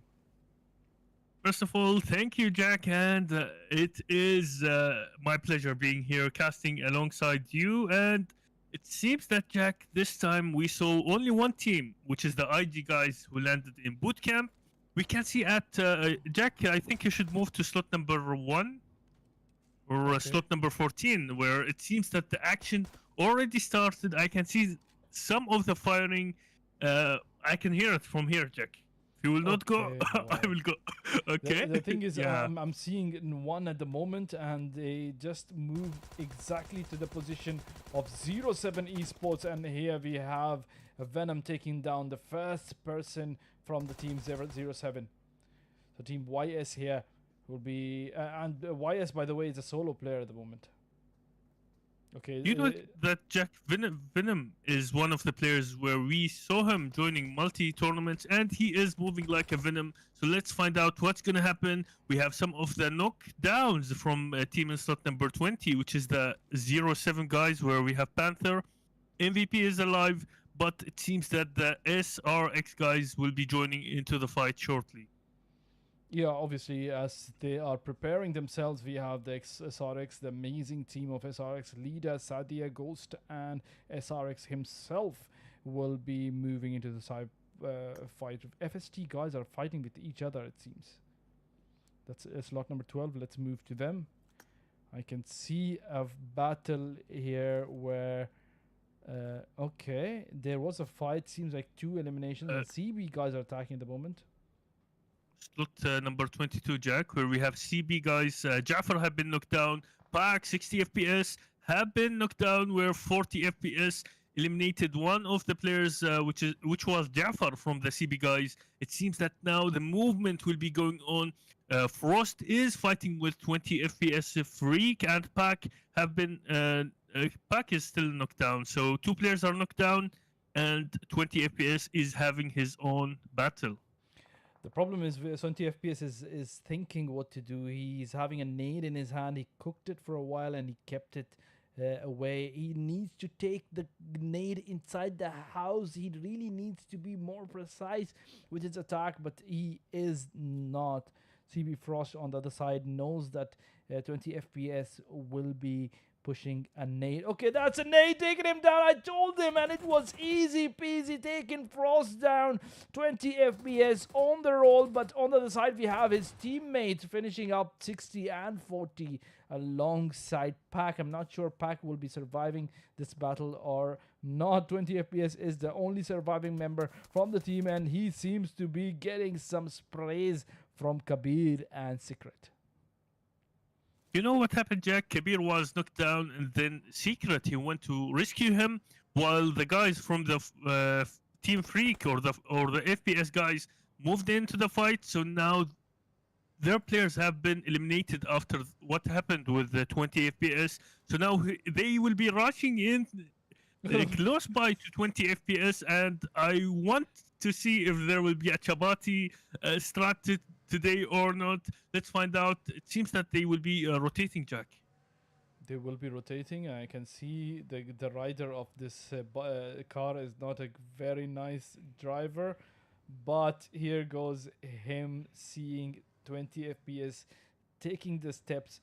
First of all, thank you, Jack, and it is my pleasure being here casting alongside you. And it seems that, Jack, this time we saw only one team, which is the IG guys who landed in boot camp. We can see at Jack, I think you should move to slot number 1 or slot number 14, where it seems that the action already started. I can see some of the firing. I can hear it from here, Jack. You will not go. Wow. I will go. Okay. The thing is, I'm seeing one at the moment, and they just moved exactly to the position of 07 Esports, and here we have Venom taking down the first person from the team 007. So Team YS here will be, and YS, by the way, is a solo player at the moment. Okay. You know that Jack Venom is one of the players where we saw him joining multi-tournaments, and he is moving like a Venom. So let's find out what's going to happen. We have some of the knockdowns from team in slot number 20, which is the 07 guys, where we have Panther. MVP is alive, but it seems that the SRX guys will be joining into the fight shortly. Yeah, obviously, as they are preparing themselves, we have the SRX, the amazing team of SRX leader, Sadia Ghost, and SRX himself will be moving into the fight. FST guys are fighting with each other, it seems. That's slot number 12. Let's move to them. I can see a battle here where... okay, there was a fight. Seems like 2 eliminations. And CB guys are attacking at the moment. Slot number 22, Jack, where we have CB guys. Jafar have been knocked down. Pack 60 FPS have been knocked down, where 40 FPS eliminated one of the players, which was Jafar from the CB guys. It seems that now the movement will be going on. Frost is fighting with 20 FPS. Freak and Pack have been... Pack is still knocked down. So 2 players are knocked down, and 20 FPS is having his own battle. The problem is 20 FPS is thinking what to do. He's having a nade in his hand. He cooked it for a while and he kept it away. He needs to take the nade inside the house. He really needs to be more precise with his attack, but he is not. CB Frost on the other side knows that 20 FPS will be pushing a nade. Okay, that's a nade taking him down. I told him, and it was easy peasy taking Frost down. 20 FPS on the roll, but on the other side we have his teammate finishing up 60 and 40 alongside Pack. I'm not sure Pack will be surviving this battle or not. 20 FPS is the only surviving member from the team, and he seems to be getting some sprays from Kabir and Secret. You know what happened, Jack? Kabir was knocked down, and then Secret, he went to rescue him, while the guys from the Team Freak or the FPS guys moved into the fight. So now their players have been eliminated after what happened with the 20 FPS. So now they will be rushing in close by to 20 FPS, and I want to see if there will be a Chabati strat today or not. Let's find out. It seems that they will be rotating, Jack. They will be rotating. I can see the rider of this car is not a very nice driver, but here goes him seeing 20 FPS taking the steps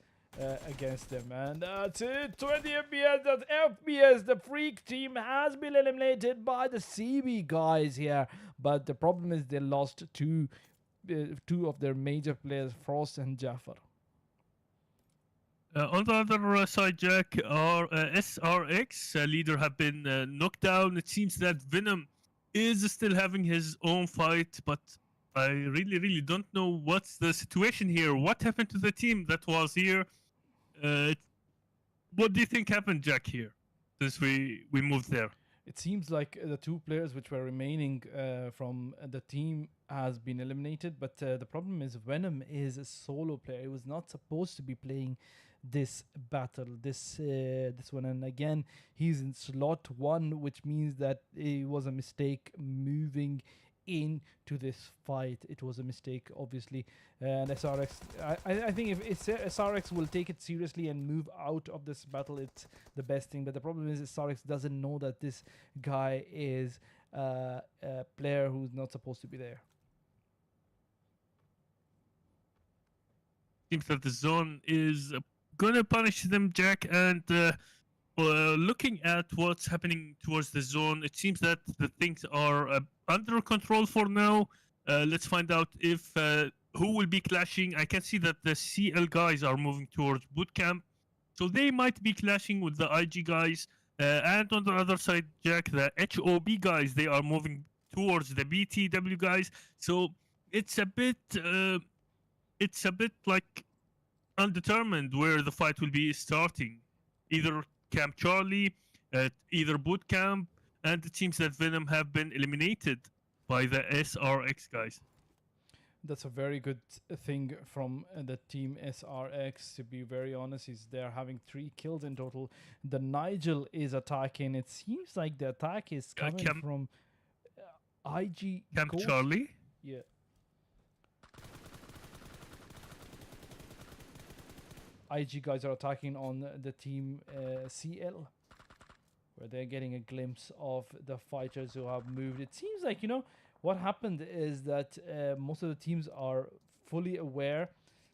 against them, and that's it. 20 FPS. That FPS, the Freak team, has been eliminated by the CB guys here, but the problem is they lost two of their major players, Frost and Jafar. On the other side, Jack, our SRX leader have been knocked down. It seems that Venom is still having his own fight, but I really don't know what's the situation here. What happened to the team that was here? What do you think happened, Jack, here, since we moved there? It seems like the 2 players which were remaining from the team has been eliminated, but the problem is Venom is a solo player. He was not supposed to be playing this battle, this one, and again he's in slot 1, which means that it was a mistake moving into this fight. It was a mistake, obviously, and SRX. I think if SRX will take it seriously and move out of this battle, it's the best thing. But the problem is SRX doesn't know that this guy is a player who's not supposed to be there. Seems that the zone is gonna punish them, Jack, and looking at what's happening towards the zone, it seems that the things are under control for now. Let's find out if who will be clashing. I can see that the CL guys are moving towards bootcamp, so they might be clashing with the IG guys. And on the other side, Jack, the HOB guys, they are moving towards the BTW guys. So it's a bit like undetermined where the fight will be starting. Either Camp Charlie, either boot camp, and it seems that Venom have been eliminated by the SRX guys. That's a very good thing from the team SRX, to be very honest. They're having 3 kills in total. The Nigel is attacking. It seems like the attack is coming from IG Camp Ghost. Charlie? Yeah. IG guys are attacking on the team CL, where they're getting a glimpse of the fighters who have moved. It seems like, what happened is that most of the teams are fully aware.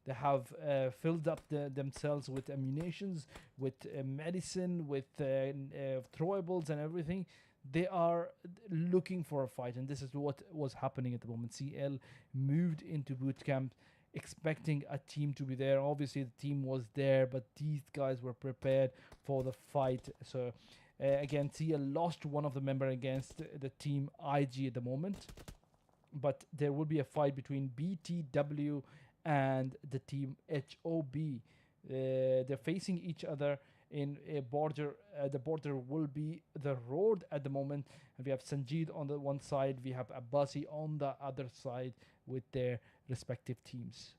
They have filled up themselves with ammunitions, with medicine, with throwables and everything. They are looking for a fight, and this is what was happening at the moment. CL moved into boot camp expecting a team to be there. Obviously the team was there, but these guys were prepared for the fight. So again, CL lost one of the member against the team IG at the moment, but there will be a fight between BTW and the team HOB. They're facing each other in a border. The border will be the road at the moment, and we have Sanjeed on the one side, we have Abbasi on the other side with their respective teams.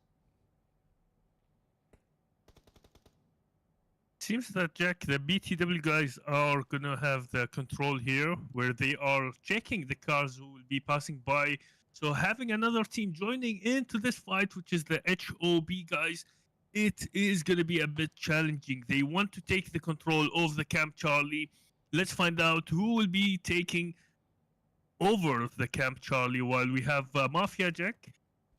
Seems that, Jack, the BTW guys are gonna have the control here, where they are checking the cars who will be passing by. So having another team joining into this fight, which is the HOB guys, it is gonna be a bit challenging. They want to take the control of the Camp Charlie. Let's find out who will be taking over the Camp Charlie, while we have Mafia, Jack.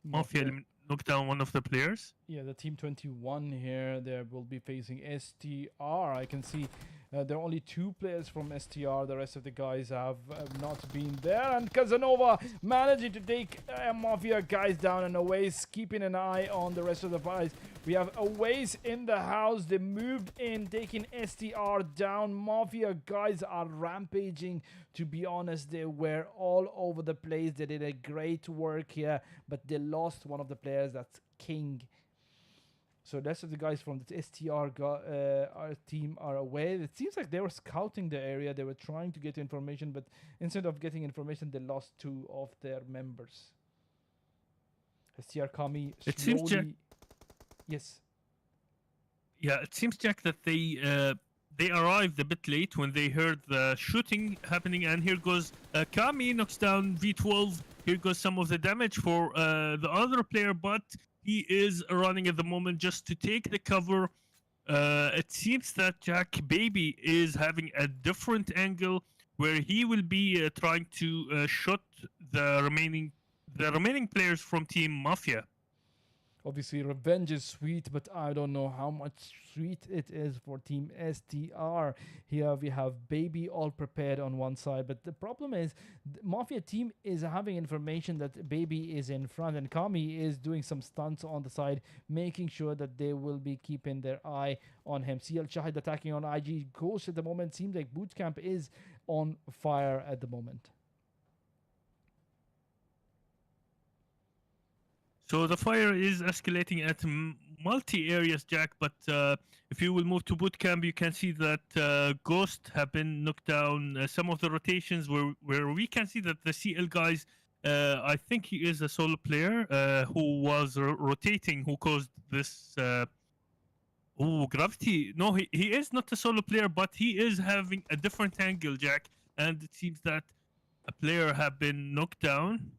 Mafia knocked down one of the players. Yeah, the team 21 here, they will be facing STR. I can see there are only 2 players from STR. The rest of the guys have not been there. And Casanova managing to take Mafia guys down, and Awais keeping an eye on the rest of the guys. We have Awais in the house. They moved in, taking STR down. Mafia guys are rampaging. To be honest, they were all over the place. They did a great work here, but they lost one of the players. That's King. So the rest of the guys from the STR our team are away. It seems like they were scouting the area. They were trying to get information, but instead of getting information, they lost 2 of their members. STR Kami It seems, Jack. Yes. Yeah, it seems, Jack, that they arrived a bit late when they heard the shooting happening, and here goes Kami knocks down V12. Here goes some of the damage for the other player, but he is running at the moment just to take the cover. It seems that Jack Baby is having a different angle where he will be trying to shoot the remaining players from Team Mafia. Obviously, revenge is sweet, but I don't know how much sweet it is for Team STR. Here we have Baby all prepared on one side, but the problem is the Mafia team is having information that Baby is in front, and Kami is doing some stunts on the side, making sure that they will be keeping their eye on him. CL Shahid attacking on IG Ghost at the moment. Seems like Bootcamp is on fire at the moment. So the fire is escalating at multi areas, Jack, but if you will move to bootcamp, you can see that Ghost have been knocked down. Some of the rotations where we can see that the CL guys I think he is a solo player who was rotating, who caused this. Gravity. No, he is not a solo player, but he is having a different angle, Jack. And it seems that a player have been knocked down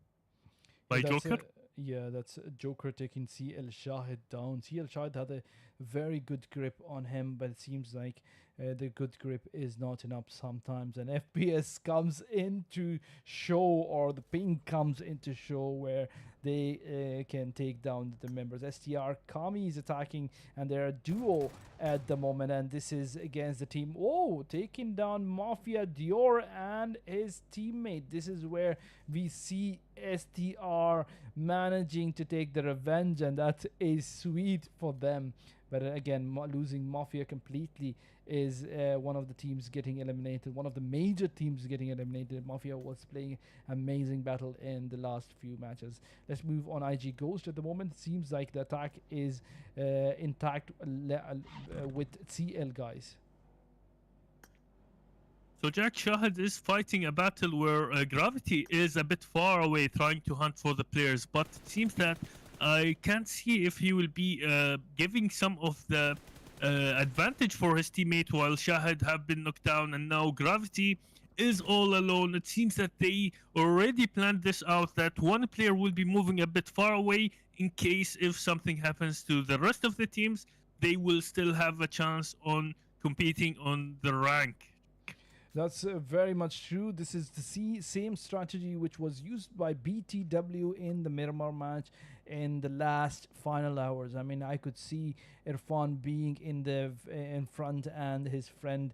by Joker. That's Joker taking CL Shahid down. CL Shahid had a very good grip on him, but it seems like the good grip is not enough sometimes. And FPS comes into show, or the ping comes into show, where they can take down the members. STR Kami is attacking, and they're a duo at the moment, and this is against the team. Oh, taking down Mafia Dior and his teammate. This is where we see STR managing to take the revenge, and that is sweet for them. But again, losing Mafia completely is one of the teams getting eliminated, one of the major teams getting eliminated. Mafia was playing amazing battle in the last few matches. Let's move on. IG Ghost at the moment. Seems like the attack is intact with CL guys. So Jack, Shahid is fighting a battle where Gravity is a bit far away, trying to hunt for the players, but it seems that I can't see if he will be giving some of the advantage for his teammate, while Shahid have been knocked down, and now Gravity is all alone. It seems that they already planned this out, that one player will be moving a bit far away in case if something happens to the rest of the teams, they will still have a chance on competing on the rank. That's very much true. This is the same strategy which was used by BTW in the Miramar match in the last final hours. I mean, I could see Irfan being in front and his friend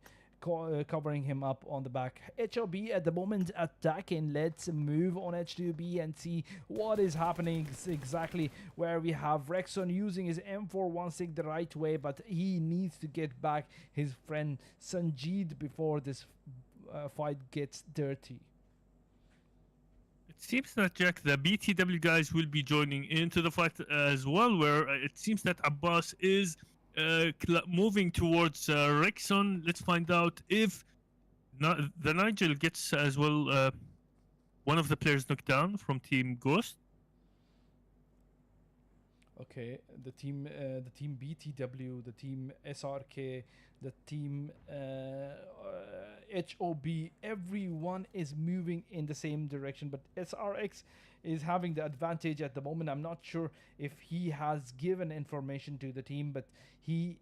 covering him up on the back. HLB at the moment attacking. Let's move on H2B and see what is happening exactly, where we have Rexon using his M416 the right way, but he needs to get back his friend Sanjeed before this fight gets dirty. It seems that, Jack, the BTW guys will be joining into the fight as well, where it seems that Abbas is moving towards Rexon. Let's find out if the Nigel gets as well one of the players knocked down from Team Ghost. Okay, the team BTW, the team SRK, the team HOB, everyone is moving in the same direction, but SRX is having the advantage at the moment. I'm not sure if he has given information to the team, but he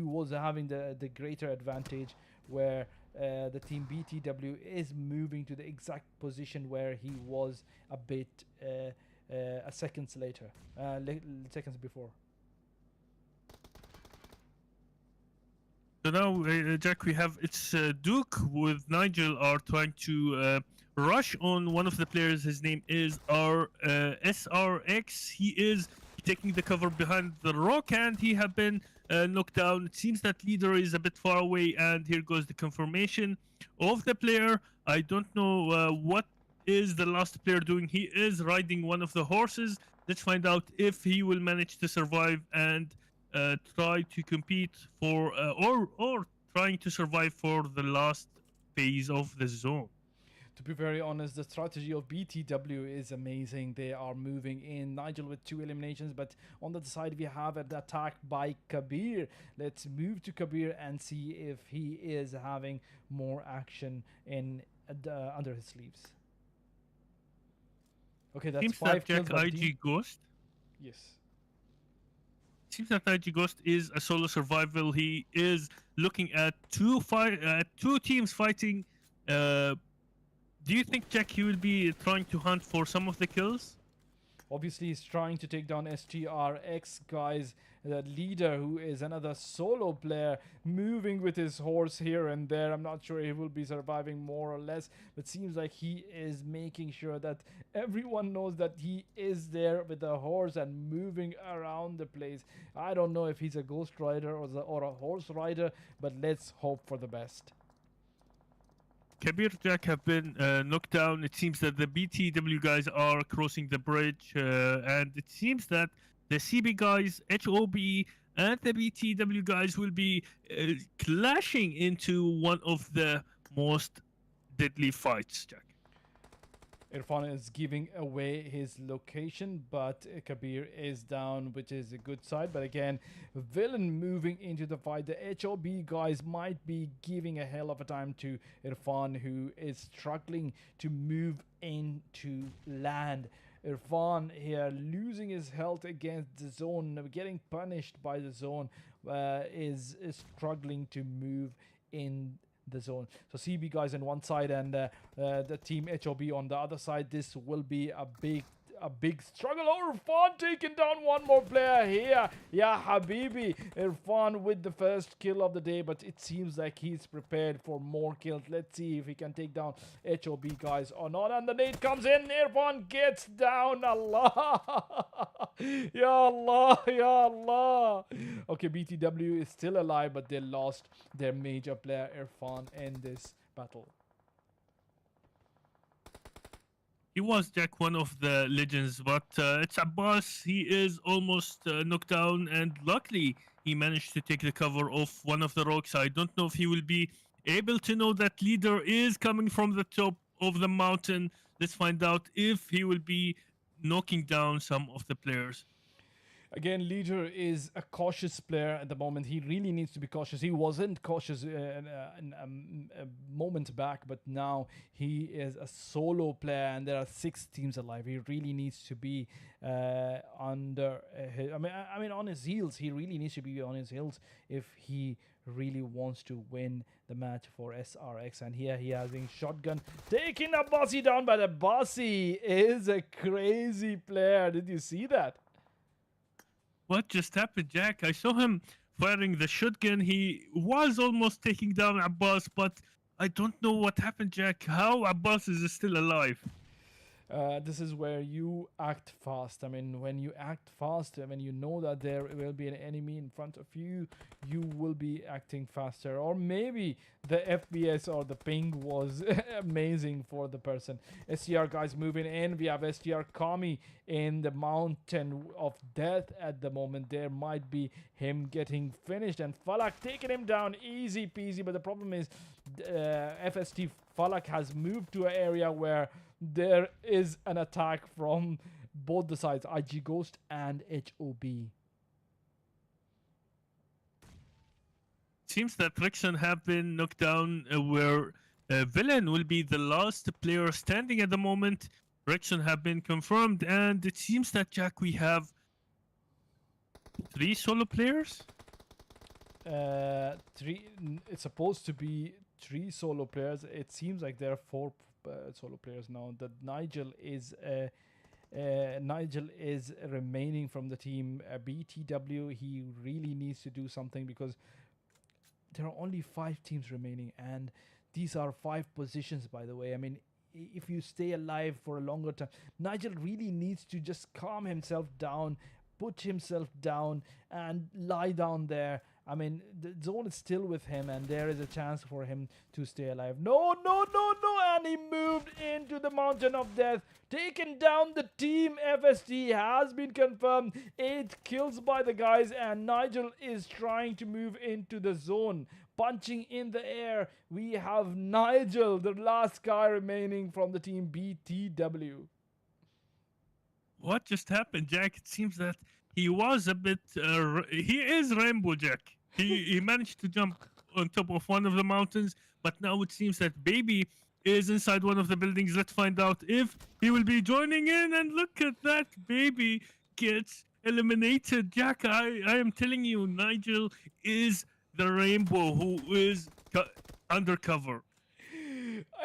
was having the greater advantage, where the team BTW is moving to the exact position where he was a bit seconds before. So now, Jack, we have Duke with Nigel are trying to rush on one of the players. His name is SRX. He is taking the cover behind the rock, and he have been knocked down. It seems that leader is a bit far away, and here goes the confirmation of the player. I don't know what is the last player doing. He is riding one of the horses. Let's find out if he will manage to survive and try to compete for or trying to survive for the last phase of the zone. To be very honest, the strategy of BTW is amazing. They are moving in. Nigel with 2 eliminations, but on the side we have an attack by Kabir. Let's move to Kabir and see if he is having more action in under his sleeves. Okay, that's Seems 5 that kills. IG Ghost. Yes. Seems that IG Ghost is a solo survival. He is looking at two teams fighting. Do you think, Jack, he will be trying to hunt for some of the kills? Obviously, he's trying to take down STRX, guys, the leader, who is another solo player, moving with his horse here and there. I'm not sure he will be surviving more or less, but seems like he is making sure that everyone knows that he is there with the horse and moving around the place. I don't know if he's a ghost rider or a horse rider, but let's hope for the best. Kabir, Jack, have been knocked down. It seems that the BTW guys are crossing the bridge, and it seems that the CB guys, HOB, and the BTW guys will be clashing into one of the most deadly fights, Jack. Irfan is giving away his location, but Kabir is down, which is a good side. But again, Villain moving into the fight. The HOB guys might be giving a hell of a time to Irfan, who is struggling to move into land. Irfan here losing his health against the zone, getting punished by the zone, is struggling to move in the zone. So CB guys on one side and the team HOB on the other side. This will be a big struggle. Irfan taking down one more player here. Yeah, Habibi. Irfan with the first kill of the day, but it seems like he's prepared for more kills. Let's see if he can take down HOB guys or not. And the nade comes in. Irfan gets down. Allah. Ya Allah. Ya Allah. Okay, BTW is still alive, but they lost their major player Irfan in this battle. He was, Jack, one of the legends, but it's Abbas. He is almost knocked down, and luckily he managed to take the cover of one of the rocks. I don't know if he will be able to know that leader is coming from the top of the mountain. Let's find out if he will be knocking down some of the players. Again, Leader is a cautious player at the moment. He really needs to be cautious. He wasn't cautious a moment back, but now he is a solo player and there are 6 teams alive. He really needs to be under his, I mean on his heels. He really needs to be on his heels if he really wants to win the match for SRX. And here he has been shotgun taking Abbasi down, but Abbasi is a crazy player. Did you see that? What just happened, Jack? I saw him firing the shotgun. He was almost taking down Abbas, but I don't know what happened, Jack. How Abbas is still alive? This is where you act fast. I mean, when you act fast, when you know that there will be an enemy in front of you, you will be acting faster. Or maybe the FPS or the ping was amazing for the person. STR guys moving in. We have STR Kami in the mountain of death at the moment. There might be him getting finished. And Falak taking him down easy peasy. But the problem is FST Falak has moved to an area where there is an attack from both the sides, IG Ghost and HOB. Seems that Rexon have been knocked down, where Villain will be the last player standing at the moment. Rexon have been confirmed, and it seems that, Jack, we have 3 solo players? 3. It's supposed to be 3 solo players. It seems like there are 4 solo players now. That Nigel is remaining from the team. BTW, he really needs to do something because there are only 5 teams remaining, and these are 5 positions, by the way. I mean, if you stay alive for a longer time, Nigel really needs to just calm himself down, put himself down and lie down there. I mean, the zone is still with him, and there is a chance for him to stay alive. No, no, no, no, and he moved into the mountain of death, taking down the team. FST has been confirmed. 8 kills by the guys, and Nigel is trying to move into the zone, punching in the air. We have Nigel, the last guy remaining from the team BTW. What just happened, Jack? It seems that he was a bit... he is Rainbow Jack. He managed to jump on top of one of the mountains, but now it seems that Baby is inside one of the buildings. Let's find out if he will be joining in. And look at that. Baby gets eliminated. Jack, I am telling you, Nigel is the Rainbow who is undercover.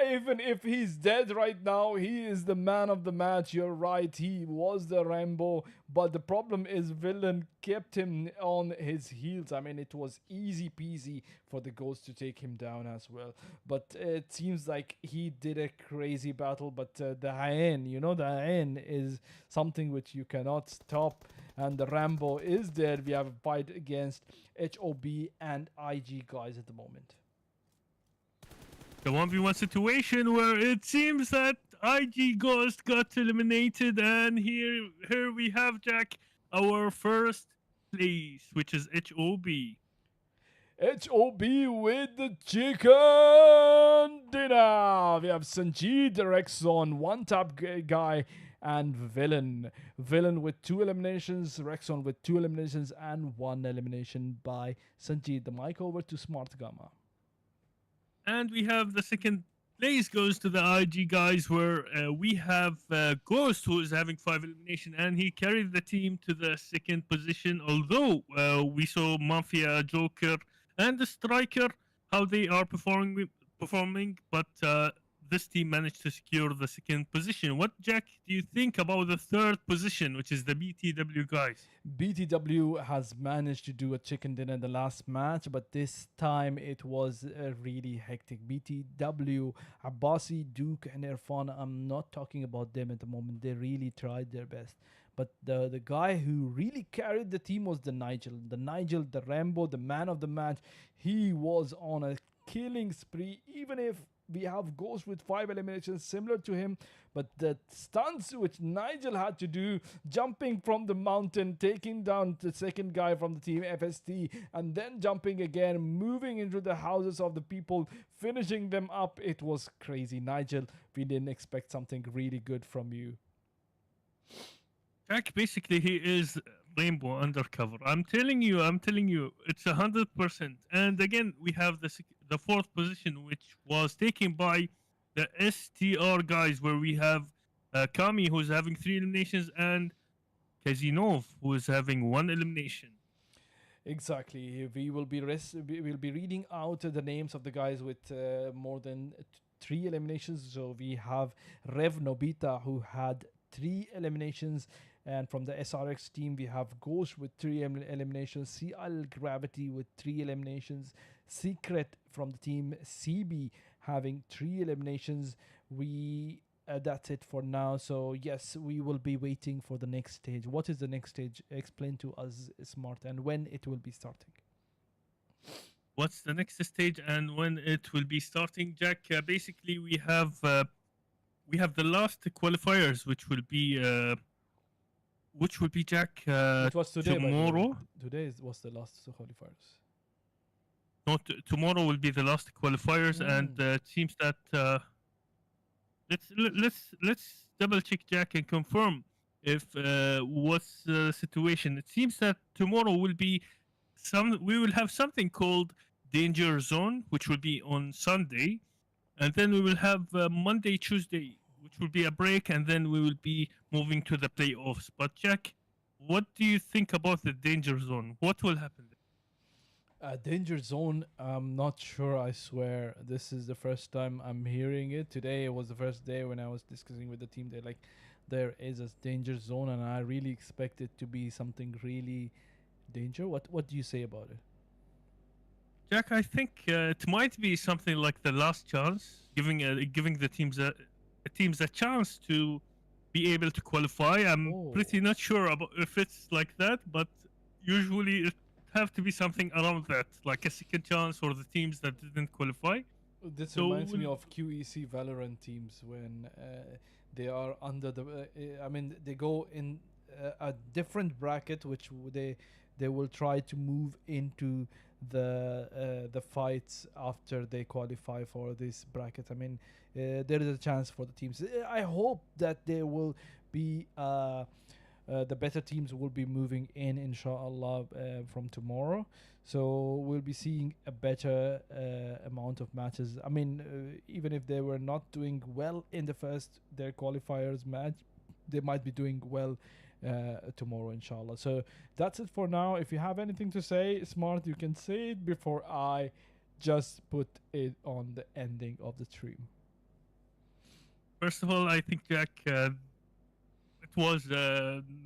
Even if he's dead right now, he is the man of the match. You're right, he was the Rambo, but the problem is Villain kept him on his heels. I mean, it was easy peasy for the Ghost to take him down as well, but it seems like he did a crazy battle. But the Hyen, you know, the Hyen is something which you cannot stop, and the Rambo is there. We have a fight against HOB and IG guys at the moment. The 1v1 situation where it seems that IG Ghost got eliminated, and here we have, Jack, our first place, which is HOB. HOB with the chicken dinner. We have Sanjeev, Rexon, one tap guy, and Villain. Villain with 2 eliminations, Rexon with 2 eliminations, and 1 elimination by Sanjeev. The mic over to Smartgama. And we have the second place goes to the IG guys, where we have Ghost, who is having 5 elimination, and he carried the team to the second position. Although we saw Mafia, Joker, and the Striker how they are performing, but this team managed to secure the second position. What, Jack, do you think about the third position, which is the BTW guys? BTW has managed to do a chicken dinner in the last match, but this time it was really hectic. BTW, Abbasi, Duke, and Irfan, I'm not talking about them at the moment. They really tried their best. But the guy who really carried the team was the Nigel. The Rambo, the man of the match. He was on a killing spree, even if we have Ghost with 5 eliminations similar to him, but the stunts which Nigel had to do, jumping from the mountain, taking down the second guy from the team, FST, and then jumping again, moving into the houses of the people, finishing them up, it was crazy. Nigel, we didn't expect something really good from you. Jack, basically, he is Rainbow undercover. I'm telling you, it's 100%. And again, we have the fourth position, which was taken by the STR guys, where we have Kami, who's having 3 eliminations, and Kazinov, who is having 1 elimination. Exactly. We will be reading out the names of the guys with more than 3 eliminations. So we have Rev Nobita, who had 3 eliminations. And from the SRX team, we have Ghost with 3 eliminations, CL Gravity with 3 eliminations, Secret from the team CB having 3 eliminations. That's it for now. So yes, we will be waiting for the next stage. What is the next stage? Explain to us, Smart, and when it will be starting. What's the next stage and when it will be starting, Jack? Basically, we have the last qualifiers, which will be Jack. It was today. Tomorrow. Today was the last qualifiers. No, tomorrow will be the last qualifiers, and it seems that let's double check, Jack, and confirm if what's the situation. It seems that tomorrow will be we will have something called Danger Zone, which will be on Sunday, and then we will have Monday, Tuesday, which will be a break, and then we will be moving to the playoffs. But Jack, what do you think about the Danger Zone? What will happen? Danger Zone, I'm not sure, I swear. This is the first time I'm hearing it. Today was the first day when I was discussing with the team. They're like, there is a Danger Zone, and I really expect it to be something really danger. What do you say about it? Jack, I think it might be something like the last chance, giving the teams a chance to be able to qualify. I'm pretty not sure about if it's like that, but usually it have to be something around that, like a second chance for the teams that didn't qualify. This reminds me of QEC Valorant teams when they are under the. They go in a different bracket, which they will try to move into the fights after they qualify for this bracket. There is a chance for the teams. I hope that there will be the better teams will be moving in, inshallah, from tomorrow. So we'll be seeing a better amount of matches. Even if they were not doing well in their qualifiers match, they might be doing well tomorrow, inshallah. So that's it for now. If you have anything to say, Smart, you can say it before I just put it on the ending of the stream. First of all, I think, Jack, it was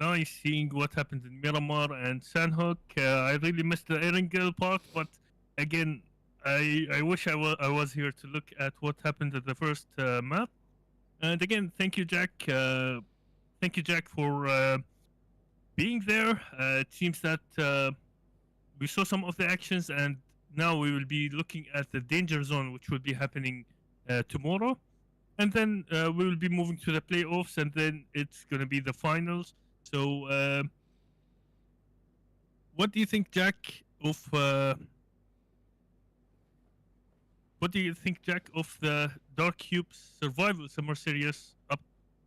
nice seeing what happened in Miramar and Sandhook. I really missed the Erangel part, but again, I wish I was here to look at what happened at the first map. And again, thank you, Jack. Thank you, Jack, for being there. It seems that we saw some of the actions, and now we will be looking at the Danger Zone, which will be happening tomorrow. And then we will be moving to the playoffs, and then it's going to be the finals. So what do you think, Jack, of what do you think, Jack, of the DarkCube Survival Summer Series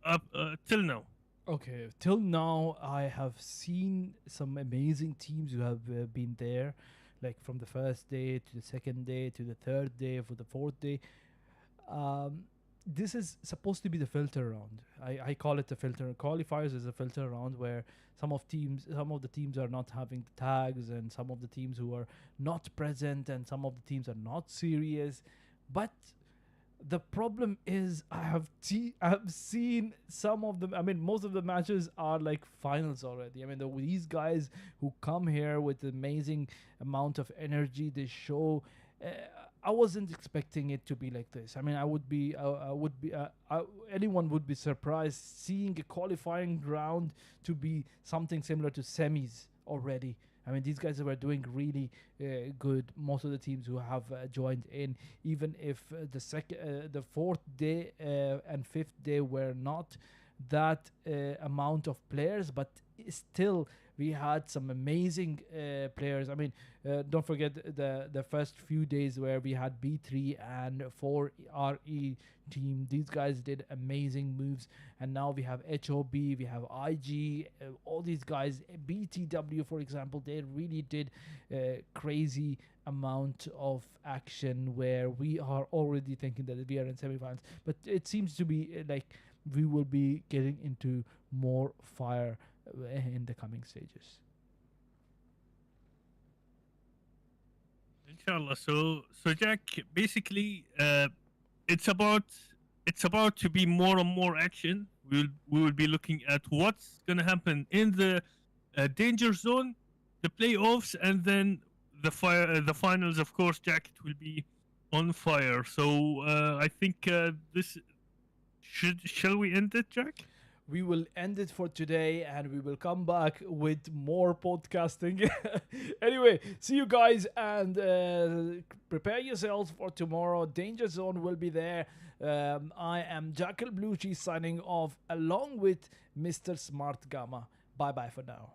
up till now? Okay, till now, I have seen some amazing teams who have been there, like from the first day to the second day to the third day for the fourth day. Um, this is supposed to be the filter round. I call it the filter. Qualifiers is a filter round where some of the teams are not having the tags, and some of the teams who are not present, and some of the teams are not serious. But the problem is I have seen some of them. I mean, most of the matches are like finals already. I mean, these guys who come here with amazing amount of energy, they show. Uh, I wasn't expecting it to be like this. I mean, anyone would be surprised seeing a qualifying round to be something similar to semis already. I mean, these guys were doing really good. Most of the teams who have joined in, even if the fourth day and fifth day were not that amount of players, but still we had some amazing players. I mean, don't forget the first few days where we had B3 and 4RE team. These guys did amazing moves, and now we have HOB, we have IG, all these guys. BTW, for example, they really did crazy amount of action where we are already thinking that we are in semifinals, but it seems to be like we will be getting into more fire in the coming stages. Inshallah. So Jack, basically, it's about to be more and more action. We will be looking at what's gonna happen in the danger zone, the playoffs, and then the finals. Of course, Jack, it will be on fire. So I think this shall we end it, Jack? We will end it for today, and we will come back with more podcasting. Anyway, see you guys, and prepare yourselves for tomorrow. Danger Zone will be there. I am Jackal Alblushi signing off along with Mr. Smartgama. Bye bye for now.